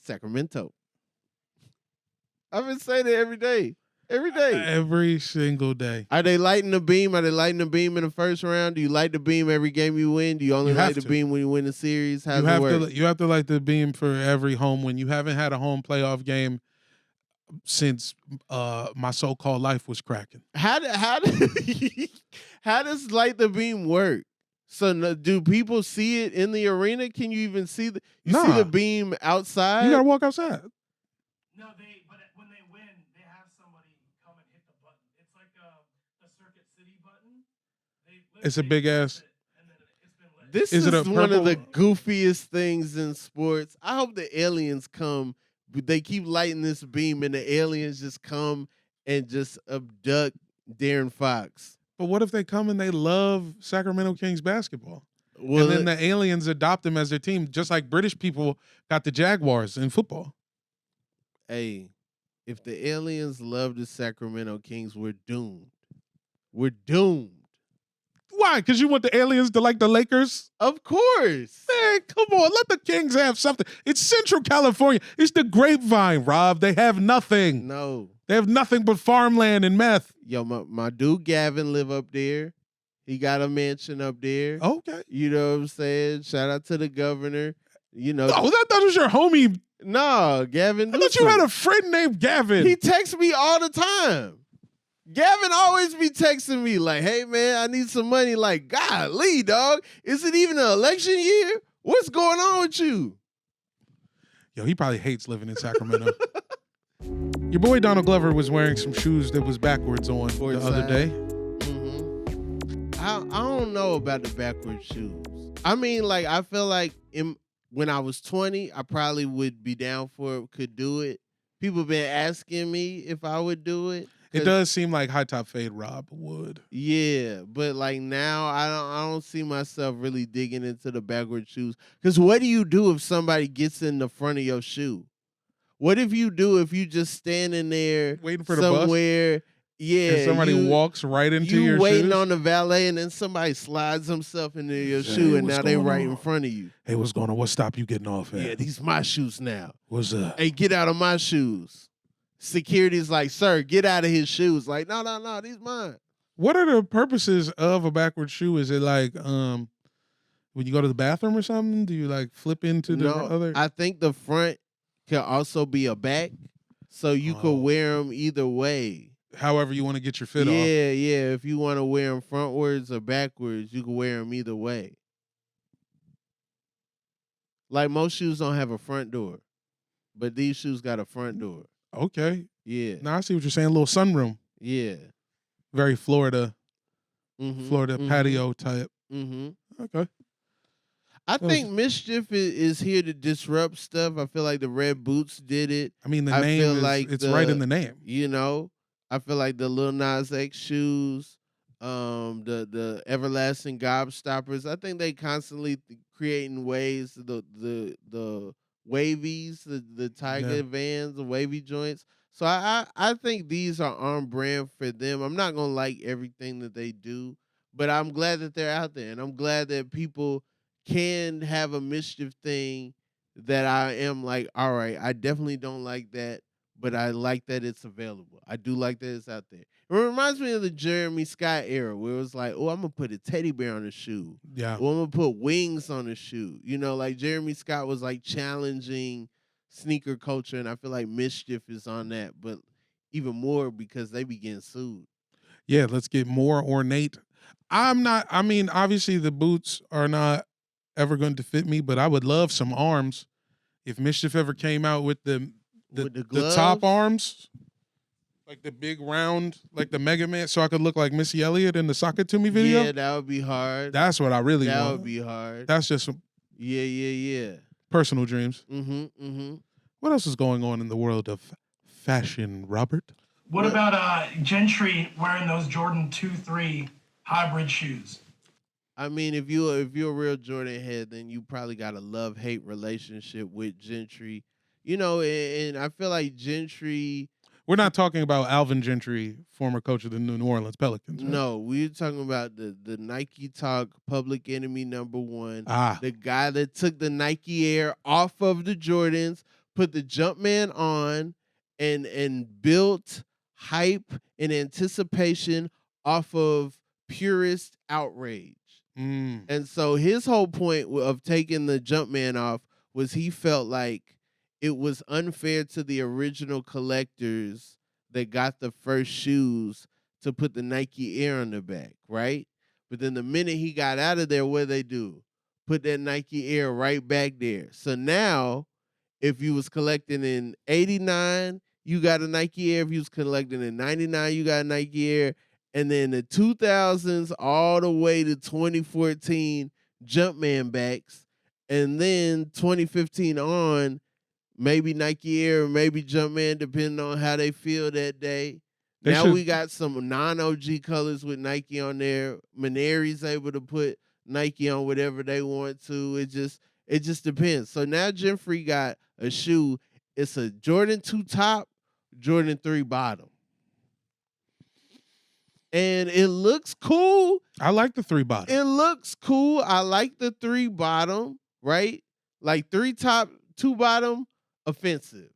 Sacramento. I've been saying it every day. Every day. Every single day. Are they lighting the beam? Are they lighting the beam in the first round? Do you light the beam every game you win? Do you only light the beam when you win the series? How's it work? You have to light the beam for every home win. You haven't had a home playoff game since my so-called life was cracking. How does light the beam work? So do people see it in the arena? Can you even see see the beam outside? You gotta walk outside. No, but when they win, they have somebody come and hit the button. It's like the Circuit City button. It's a big ass. This is one of the goofiest things in sports. I hope the aliens come. They keep lighting this beam, and the aliens just come and just abduct Darren Fox. But what if they come and they love Sacramento Kings basketball? Well, and then the aliens adopt them as their team, just like British people got the Jaguars in football. Hey, if the aliens love the Sacramento Kings, we're doomed. We're doomed. Why? Because you want the aliens to like the Lakers? Of course. Man, come on. Let the Kings have something. It's Central California. It's the grapevine, Rob. They have nothing. No. They have nothing but farmland and meth. Yo, my dude Gavin live up there. He got a mansion up there. Okay. You know what I'm saying? Shout out to the governor. Oh, I thought it was your homie. No, Gavin. I thought you had a friend named Gavin. He texts me all the time. Gavin always be texting me like, hey, man, I need some money. Like, golly, dog. Is it even an election year? What's going on with you? Yo, he probably hates living in Sacramento. Your boy Donald Glover was wearing some shoes that was backwards on the other day. Mm-hmm. I don't know about the backwards shoes. I mean, like, I feel like when I was 20, I probably would be down for it, could do it. People been asking me if I would do it. It does seem like high top fade Rob would. Yeah, but like now I don't see myself really digging into the backward shoes. Because what do you do if somebody gets in the front of your shoe? What if you just standing there waiting for the somewhere? Bus? Yeah, and somebody walks right into your shoes? You waiting on the valet, and then somebody slides himself into your shoe, and now they right in front of you. Hey, what's going on? What stop you getting off at? Yeah, these my shoes now. What's up? Hey, get out of my shoes. Security's like, sir, get out of his shoes. Like, no, these mine. What are the purposes of a backward shoe? Is it like when you go to the bathroom or something? Do you like flip into the other? I think the front can also be a back, so you could wear them either way. However you want to get your fit off. Yeah. If you want to wear them frontwards or backwards, you can wear them either way. Like most shoes don't have a front door, but these shoes got a front door. Okay. Yeah. Now I see what you're saying. A little sunroom. Yeah. Very Florida. Florida patio type. Okay. I think MSCHF is here to disrupt stuff. I feel like the Red Boots did it. I mean, the name it's right in the name. You know, I feel like the Lil Nas X shoes, the Everlasting Gobstoppers. I think they constantly creating ways. The wavies, the Tiger Vans, the wavy joints. So I think these are on brand for them. I'm not gonna like everything that they do, but I'm glad that they're out there, and I'm glad that people can have a MSCHF thing that I am like, all right, I definitely don't like that, but I like that it's available. I do like that it's out there. It reminds me of the Jeremy Scott era where it was like, oh, I'm going to put a teddy bear on the shoe. Yeah. Or I'm going to put wings on the shoe. You know, like Jeremy Scott was like challenging sneaker culture, and I feel like MSCHF is on that, but even more because they be getting sued. Yeah, let's get more ornate. Obviously the boots are not ever going to fit me, but I would love some arms. If MSCHF ever came out with the top arms, like the big round, like the Mega Man, so I could look like Missy Elliott in the Sock It To Me video. Yeah, that would be hard. That's what I really want. That would be hard. That's just some personal dreams. What else is going on in the world of fashion, Robert? What about Gentry wearing those Jordan 2-3 hybrid shoes? I mean, if you're a real Jordan head, then you probably got a love-hate relationship with Gentry. You know, and I feel like Gentry We're not talking about Alvin Gentry, former coach of the New Orleans Pelicans. Right? No, we're talking about the Nike Talk Public Enemy #1. Ah, The guy that took the Nike Air off of the Jordans, put the Jumpman on, and built hype and anticipation off of purist outrage. And so his whole point of taking the Jumpman off was he felt like it was unfair to the original collectors that got the first shoes to put the Nike Air on the back, right? But then the minute he got out of there, what they do? Put that Nike Air right back there. So now, if you was collecting in 89, you got a Nike Air. If you was collecting in 99, you got a Nike Air. And then the 2000s all the way to 2014 Jumpman backs. And then 2015 on, maybe Nike Air, maybe Jumpman, depending on how they feel that day. We got some non-OG colors with Nike on there. Maneri's able to put Nike on whatever they want to. It just depends. So now Gentry got a shoe. It's a Jordan 2 top, Jordan 3 bottom. And it looks cool. I like the 3 bottom. It looks cool. I like the 3 bottom, right? Like 3 top, 2 bottom, offensive.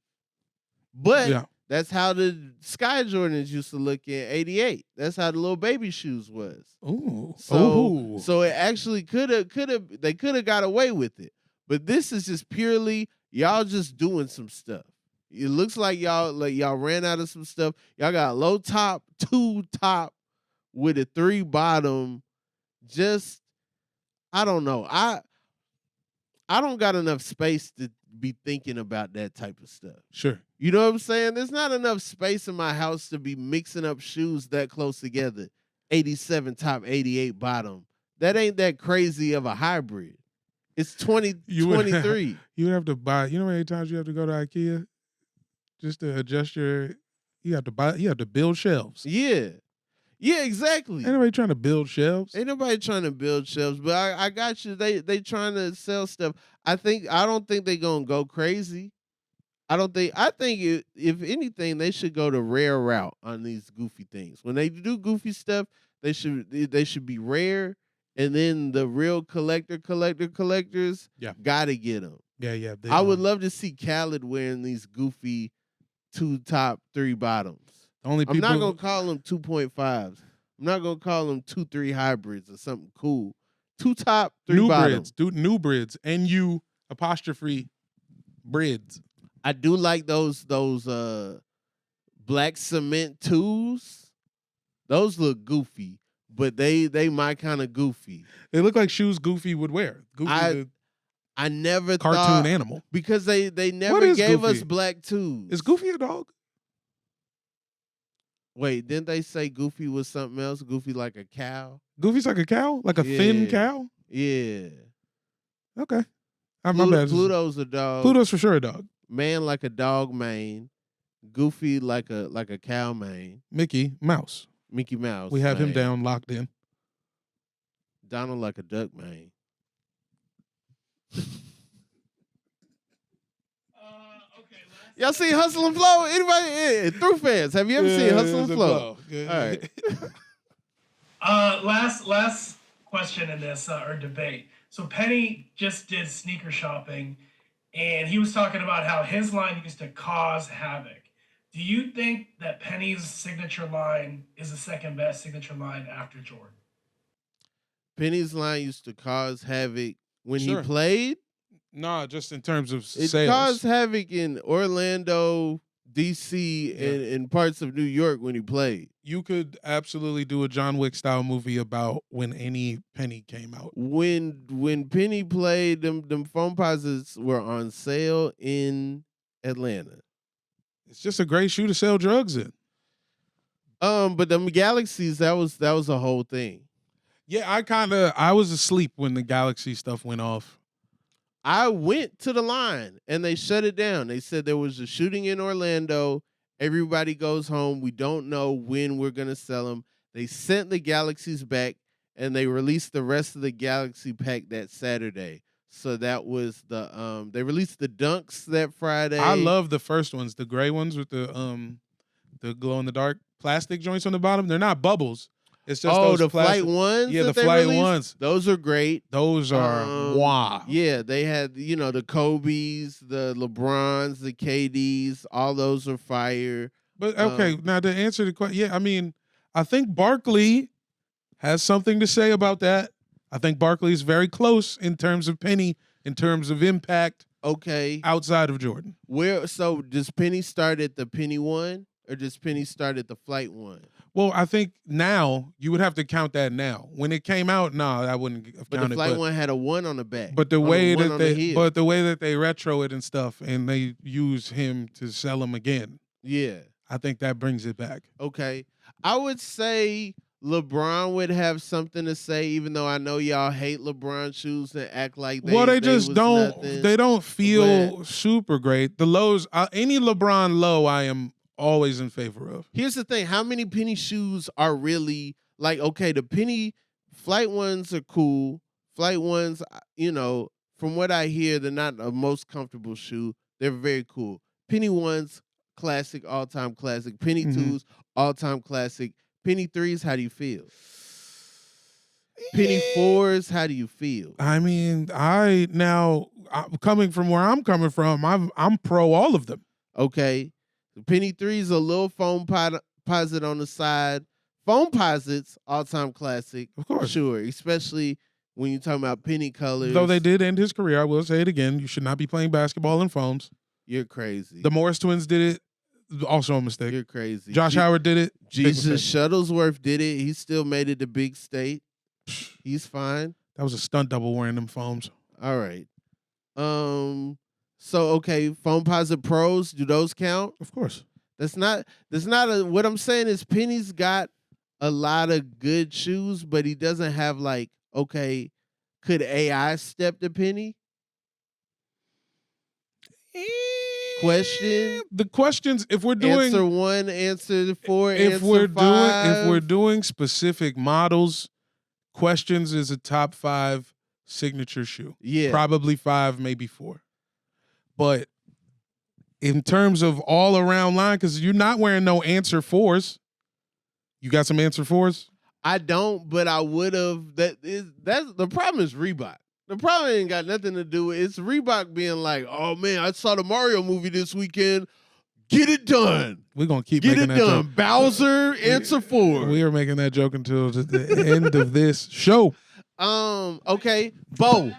But that's how the Sky Jordans used to look in '88. That's how the little baby shoes was. Ooh. So it actually they could have got away with it. But this is just purely y'all just doing some stuff. It looks like y'all ran out of some stuff. Y'all got low top, 2 top with a 3 bottom. Just I don't know. I don't got enough space to be thinking about that type of stuff. Sure. You know what I'm saying? There's not enough space in my house to be mixing up shoes that close together. 87 top, 88 bottom. That ain't that crazy of a hybrid. It's 2023. You would have to buy, you know how many times you have to go to IKEA just to adjust you have to build shelves. Yeah. Yeah, exactly. Ain't nobody trying to build shelves. Ain't nobody trying to build shelves, but I got you. They trying to sell stuff. I don't think they gonna go crazy. I think if anything, they should go the rare route on these goofy things. When they do goofy stuff, they should be rare, and then the real collectors gotta get them. Yeah. I would love to see Khaled wearing these goofy 2 top, 3 bottoms. I'm not gonna call them 2.5s. I'm not gonna call them 2-3 hybrids or something cool. 2 top, 3 bottoms. New brids. NU apostrophe brids. I do like those black cement 2s. Those look goofy, but they my kind of goofy. They look like shoes Goofy would wear. Goofy, I never cartoon thought, animal. because they never gave Goofy? us black 2s. Is Goofy a dog? Wait, didn't they say Goofy was something else? Goofy like a cow? Goofy's like a cow? Like a thin cow? Yeah. Okay. My bad. Pluto's a dog. Pluto's for sure a dog. Man like a dog mane. Goofy like a cow mane. Mickey Mouse. Mickey Mouse. We have him mane. down, locked in. Donald like a duck mane. Y'all see Hustle and Flow? Anybody? Through fans, have you ever seen Hustle and Flow? Yeah. All right. Last question in this or debate. So Penny just did sneaker shopping, and he was talking about how his line used to cause havoc. Do you think that Penny's signature line is the second best signature line after Jordan? Penny's line used to cause havoc when Sure. he played. Nah, just in terms of It sales. caused havoc in Orlando, DC, and parts of New York when he played. You could absolutely do a John Wick style movie about when any Penny came out. When Penny played, them foam posits were on sale in Atlanta. It's just a great shoe to sell drugs in. But them Galaxies, that was a whole thing. Yeah, I was asleep when the Galaxy stuff went off. I went to the line and they shut it down. They said there was a shooting in Orlando. Everybody goes home. We don't know when we're going to sell them. They sent the Galaxies back and they released the rest of the Galaxy pack that Saturday. So that was they released the Dunks that Friday. I love the first ones, the gray ones with the the glow in the dark plastic joints on the bottom. They're not bubbles. It's just those the plastic, Flight Ones. Yeah, the that they Flight released? Ones. Those are great. Those are wow. Yeah, they had the Kobe's, the LeBrons, the KDs. All those are fire. But okay, now to answer the question, yeah, I mean, I think Barkley has something to say about that. I think Barkley is very close in terms of Penny, in terms of impact. Okay. Outside of Jordan. So does Penny start at the Penny One or does Penny start at the Flight One? Well, I think now you would have to count that now. When it came out, no, I wouldn't have But counted. the Flight One had a 1 on the back. But the way that they retro it and stuff, and they use him to sell him again. Yeah, I think that brings it back. Okay, I would say LeBron would have something to say, even though I know y'all hate LeBron shoes and act like they just don't. Nothing. They don't feel super great. The lows, any LeBron low, I am always in favor of. Here's the thing: how many Penny shoes are really like? Okay, the Penny Flight Ones are cool. Flight Ones, from what I hear, they're not the most comfortable shoe. They're very cool. Penny Ones, classic, all-time classic. Penny Twos, all-time classic. Penny Threes, how do you feel? Penny Fours, how do you feel? I mean, coming from where I'm coming from, I'm pro all of them. Okay. The Penny Threes, a little foam posit on the side. Foam posits, all-time classic. Of course. Sure, especially when you're talking about penny colors. Though they did end his career, I will say it again. You should not be playing basketball in foams. You're crazy. The Morris twins did it. Also a mistake. You're crazy. Josh Howard did it. Jesus Shuttlesworth did it. He still made it to big state. He's fine. That was a stunt double wearing them foams. All right. So okay, foam posit pros, do those count? Of course. What I'm saying is Penny's got a lot of good shoes, but he doesn't have could AI step to Penny? Question. The questions, if we're doing answer 1, answer 4, if answer 5. If we're doing specific models, questions is a top 5 signature shoe. Yeah. Probably 5, maybe 4. But in terms of all around line, because you're not wearing no answer 4s. You got some answer 4s? I don't, but I would have. That's the problem is Reebok. The problem ain't got nothing to do with it's Reebok being like, oh man, I saw the Mario movie this weekend. Get it done. We're gonna keep making that done. Joke. Bowser, answer 4. We are making that joke until the end of this show. Okay. Bo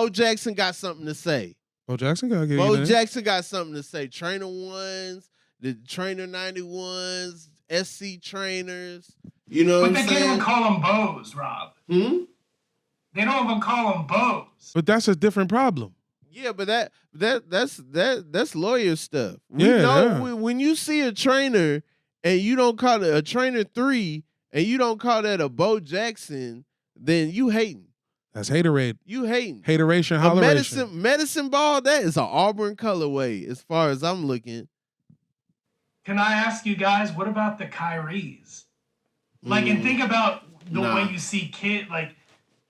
Jackson got something to say. Bo Jackson got Jackson got something to say. Trainer 1s, the Trainer 91s, SC trainers. You know but what I'm saying? They can't even call them bows, Rob. They don't even call them bows. But that's a different problem. Yeah, but that's lawyer stuff. We know when you see a trainer and you don't call it a trainer 3 and you don't call that a Bo Jackson, then you hating. That's haterade. You hating. Hateration, holleration. Medicine ball, that is an Auburn colorway as far as I'm looking. Can I ask you guys, what about the Kyries? And think about the way you see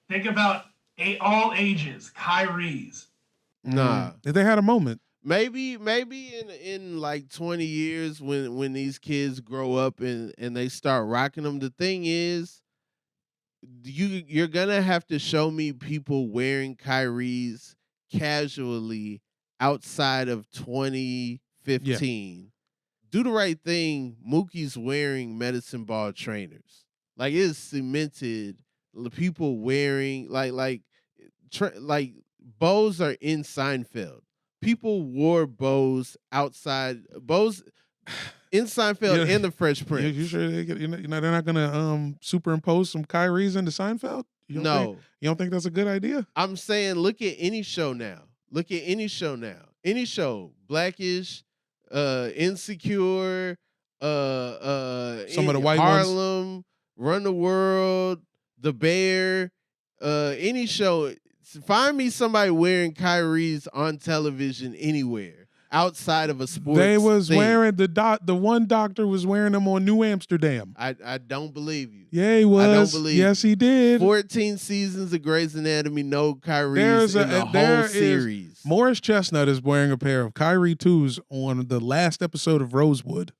think about all ages, Kyries. Nah. They had a moment. Maybe in 20 years when these kids grow up and they start rocking them. The thing is, you're gonna have to show me people wearing Kyries casually outside of 2015. Yeah. Do the right thing. Mookie's wearing medicine ball trainers. It's cemented. People wearing bows are in Seinfeld. People wore bows outside. Bows in Seinfeld and the Fresh Prince. You sure they're not gonna superimpose some Kyries into Seinfeld? You don't think that's a good idea? I'm saying look at any show now. Any show. Blackish, Insecure, some of the white Harlem, ones. Run the World, The Bear, any show. Find me somebody wearing Kyries on television anywhere outside of a sports. They was thing. wearing the one doctor was wearing them on New Amsterdam. I don't believe you. Yeah, he was. I don't believe. Yes, he did. 14 seasons of Grey's Anatomy, no Kyries in the whole series. Morris Chestnut is wearing a pair of Kyrie 2s on the last episode of Rosewood.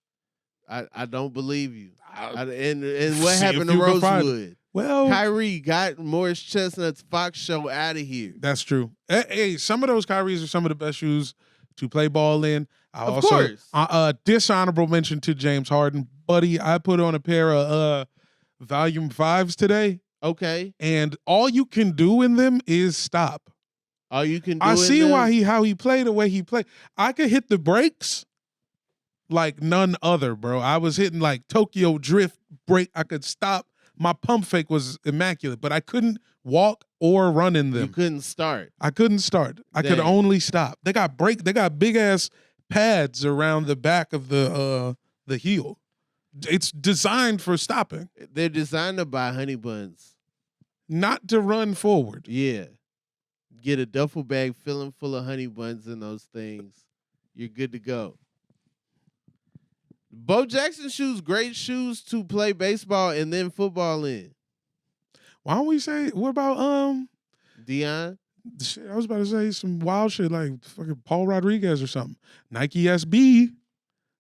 I don't believe you. I- And what See happened if to you can find Rosewood? Well, Kyrie got Morris Chestnut's Fox show out of here. that's true. Hey, some of those Kyries are some of the best shoes to play ball in. I Of also course. dishonorable mention to James Harden, buddy. I put on a pair of Volume 5s today, Okay. and all you can do in them is stop. All you can do. I see why how he played the way he played. I could hit the brakes like none other, bro. I was hitting like Tokyo Drift break. I could stop. My pump fake was immaculate, but I couldn't walk or run in them. You couldn't start. I couldn't start. I could Dang. only stop. They got big ass pads around the back of the heel. It's designed for stopping, They're designed to buy honey buns. not to run forward. Yeah. Get a duffel bag filling full of honey buns in those things. You're good to go. Bo Jackson shoes, great shoes to play baseball and then football in. Why don't we say what about Dion? shit, I was about to say some wild shit like fucking Paul Rodriguez or something. Nike SB,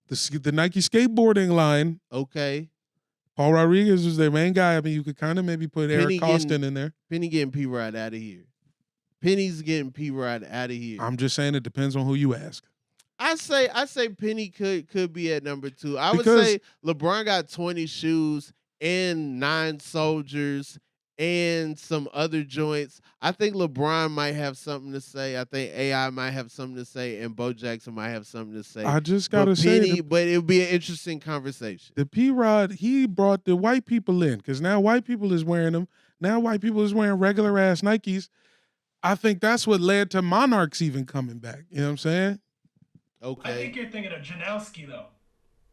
the Nike skateboarding line. Okay. Paul Rodriguez is their main guy. I mean, you could kind of maybe put Penny Eric Costin in there. Penny getting P-Rod out of here. Penny's getting P-Rod out of here. I'm just saying it depends on who you ask. I say Penny could be at number 2. I would Because- say LeBron got 20 shoes and 9 soldiers and some other joints. I think LeBron might have something to say. I think AI might have something to say, and Bo Jackson might have something to say. I just But gotta say, Penny, but it would be an interesting conversation. the P-Rod, he brought the white people in because now white people is wearing them. Now white people is wearing regular ass Nikes. I think that's what led to Monarchs even coming back. You know what I'm saying? I Okay. think you're thinking of Janowski, though. Oh,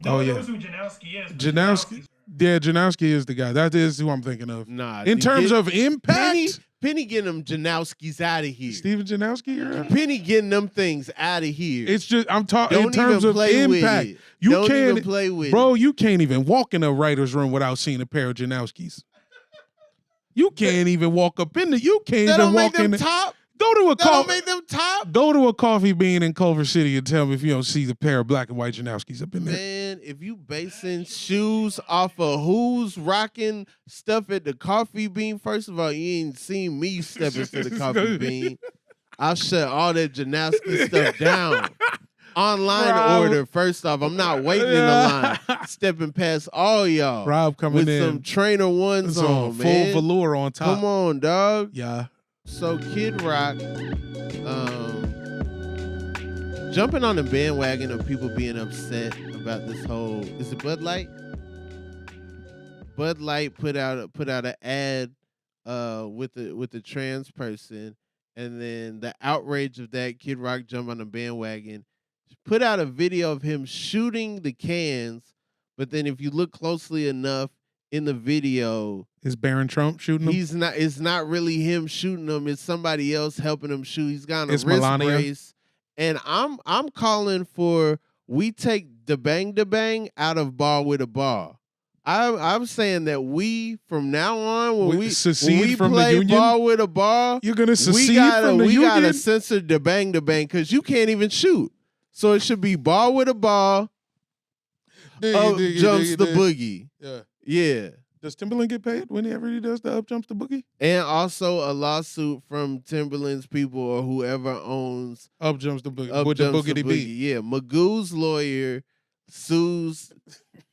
No one yeah. knows who Janowski is. but Janowski, yeah, Janowski is the guy. That is who I'm thinking of. Nah. In terms of impact, Penny getting them Janowskis out of here. Steven Janowski, you're right. Penny getting them things out of here. It's just I'm talking in Don't terms even of play with impact. it. You Don't can't, even play with bro. it. You can't even walk in a writer's room without seeing a pair of Janowskis. You can't even walk up in the. You can't That even don't walk make them in. top. Go to a That don't coffee. make them top. Go to a coffee bean in Culver City and tell me if you don't see the pair of black and white Janowskis up in there. Man, if you basing shoes off of who's rocking stuff at the coffee bean, first of all, you ain't seen me step into the coffee bean. I'll shut all that Janowski stuff down. Online Rob. order, first off. I'm not waiting in the line. Stepping past all y'all Rob coming with in. some trainer ones some on, full man. velour on top. Come on, dog. Yeah. So Kid Rock, jumping on the bandwagon of people being upset about this whole. Is it Bud Light? Bud Light put out an ad with the trans person, and then the outrage of that, Kid Rock jumped on the bandwagon, put out a video of him shooting the cans, but then if you look closely enough in the video, Is Barron Trump shooting them? he's not. It's not really him shooting them. It's somebody else helping him shoot. He's got a It's wrist Melania. brace, and I'm calling for we take the bang out of ball with a ball. I'm saying that we from now on when we secede from the play union? ball with a ball, You're gonna we secede gotta from the we union? gotta censor the bang because you can't even shoot. So it should be ball with a ball. Up jumps the boogie. Yeah. Yeah. Does Timberland get paid whenever he does the up jumps the boogie? And also a lawsuit from Timberland's people or whoever owns Up jumps the boogie. Up With the Jumps the boogity beat. Yeah, Magoo's lawyer sues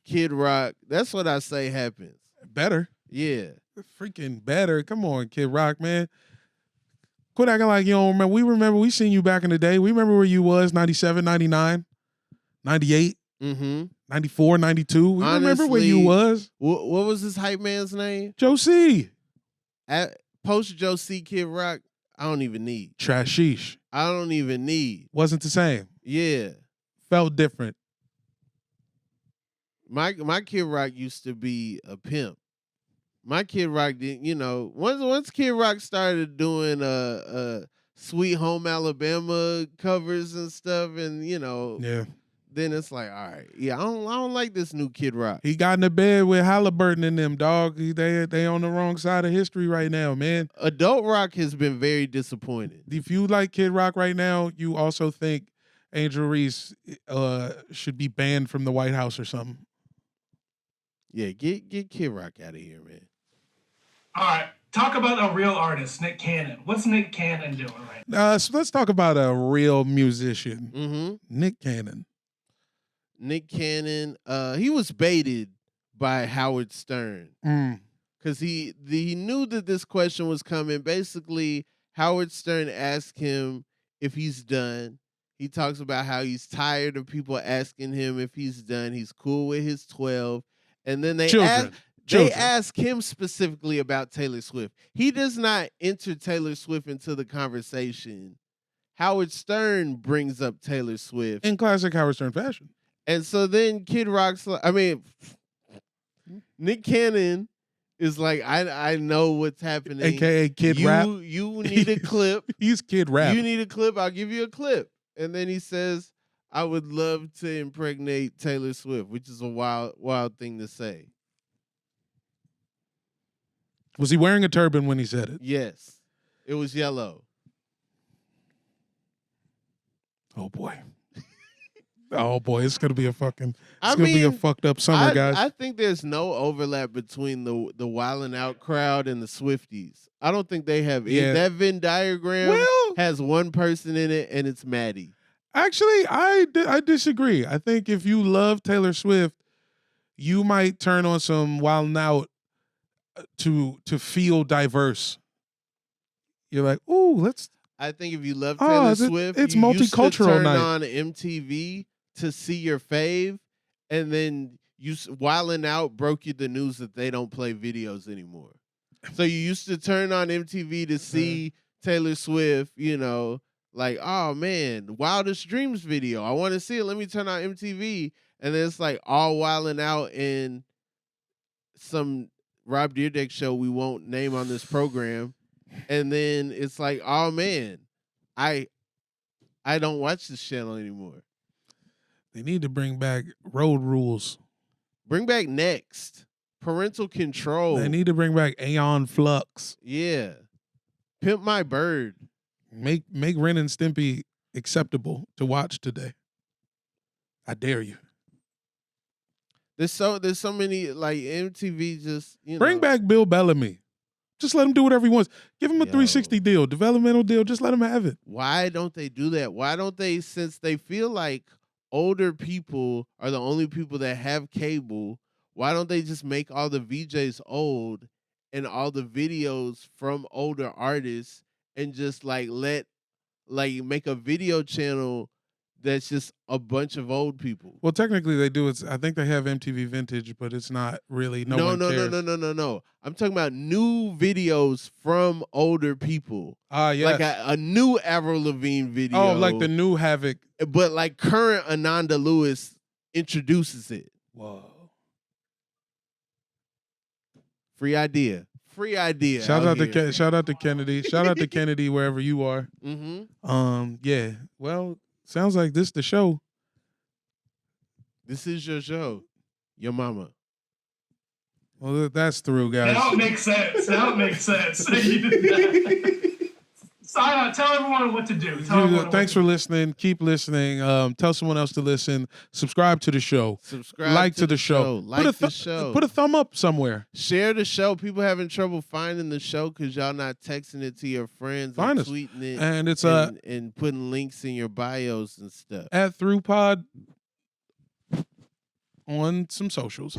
Kid Rock. That's what I say happens. Better. Yeah. Freaking better. Come on, Kid Rock, man. Quit acting like you don't remember. We seen you back in the day. We remember where you was, 97, 99, 98, Mm-hmm. 94, 92. We remember where you Honestly, was. What was this hype man's name? Joe C. Post Joe C. Kid Rock. I don't even need. Trashish. I don't even need. Wasn't the same. Yeah. Felt different. My Kid Rock used to be a pimp. My Kid Rock didn't, once Kid Rock started doing Sweet Home Alabama covers and stuff, and Yeah. then it's like, all right, yeah, I don't like this new Kid Rock. He got in the bed with Halliburton and them, dog. They on the wrong side of history right now, man. Adult Rock has been very disappointed. If you like Kid Rock right now, you also think Angel Reese should be banned from the White House or something. Yeah, get Kid Rock out of here, man. All right. Talk about a real artist, Nick Cannon. What's Nick Cannon doing right now? So let's talk about a real musician, Mm-hmm. Nick Cannon. Nick Cannon, he was baited by Howard Stern because he knew that this question was coming. Basically, Howard Stern asked him if he's done. He talks about how he's tired of people asking him if he's done. He's cool with his 12. And then they ask him specifically about Taylor Swift. He does not enter Taylor Swift into the conversation. Howard Stern brings up Taylor Swift. In classic Howard Stern fashion. And so then Nick Cannon is like, I know what's happening. AKA Kid Rap. You need a clip. He's Kid Rap. You need a clip. I'll give you a clip. And then he says, I would love to impregnate Taylor Swift, which is a wild thing to say. Was he wearing a turban when he said it? Yes. It was yellow. Oh boy. Oh boy, it's gonna be a fucking fucked up summer, guys. I think there's no overlap between the Wildin' Out crowd and the Swifties. I don't think they have that Venn diagram has one person in it, and it's Maddie. Actually, I disagree. I think if you love Taylor Swift, you might turn on some Wildin' Out to feel diverse. You're like, ooh, let's. I think if you love Taylor Swift, it's you multicultural used to turn night. on MTV to see your fave, and then Wildin' Out broke you the news that they don't play videos anymore. So you used to turn on MTV to see Taylor Swift, like, oh man, Wildest Dreams video. I want to see it. Let me turn on MTV. And then it's like all Wildin' Out in some Rob Dyrdek show we won't name on this program. And then it's like, oh man, I don't watch this channel anymore. They need to bring back road rules. Bring back Next. Parental control. They need to bring back Aeon Flux. Yeah. Pimp My Bird. Make Ren and Stimpy acceptable to watch today. I dare you. There's so many, like, MTV just, Bring back Bill Bellamy. Just let him do whatever he wants. Give him a 360 deal, developmental deal. Just let him have it. Why don't they do that? Why don't they, since they feel like older people are the only people that have cable, why don't they just make all the VJs old and all the videos from older artists and just make a video channel that's just a bunch of old people? Well, technically they do. I think they have MTV Vintage, but it's not really. No. I'm talking about new videos from older people. Yes. Like a new Avril Lavigne video. Oh, like the new Havoc. But like current Ananda Lewis introduces it. Whoa. Free idea. Shout out to Kennedy. Shout out to Kennedy wherever you are. Mm-hmm. Yeah. Well, sounds like this the show. This is your show. Your mama. Well, that's through, guys. That don't make sense. Tell everyone what to do. Thanks for listening. Keep listening. Tell someone else to listen. Subscribe to the show. Like to the show. Like the show. Put a thumb up somewhere. Share the show. People having trouble finding the show because y'all not texting it to your friends and tweeting it. And it's and putting links in your bios and stuff. @ThroughPod on some socials.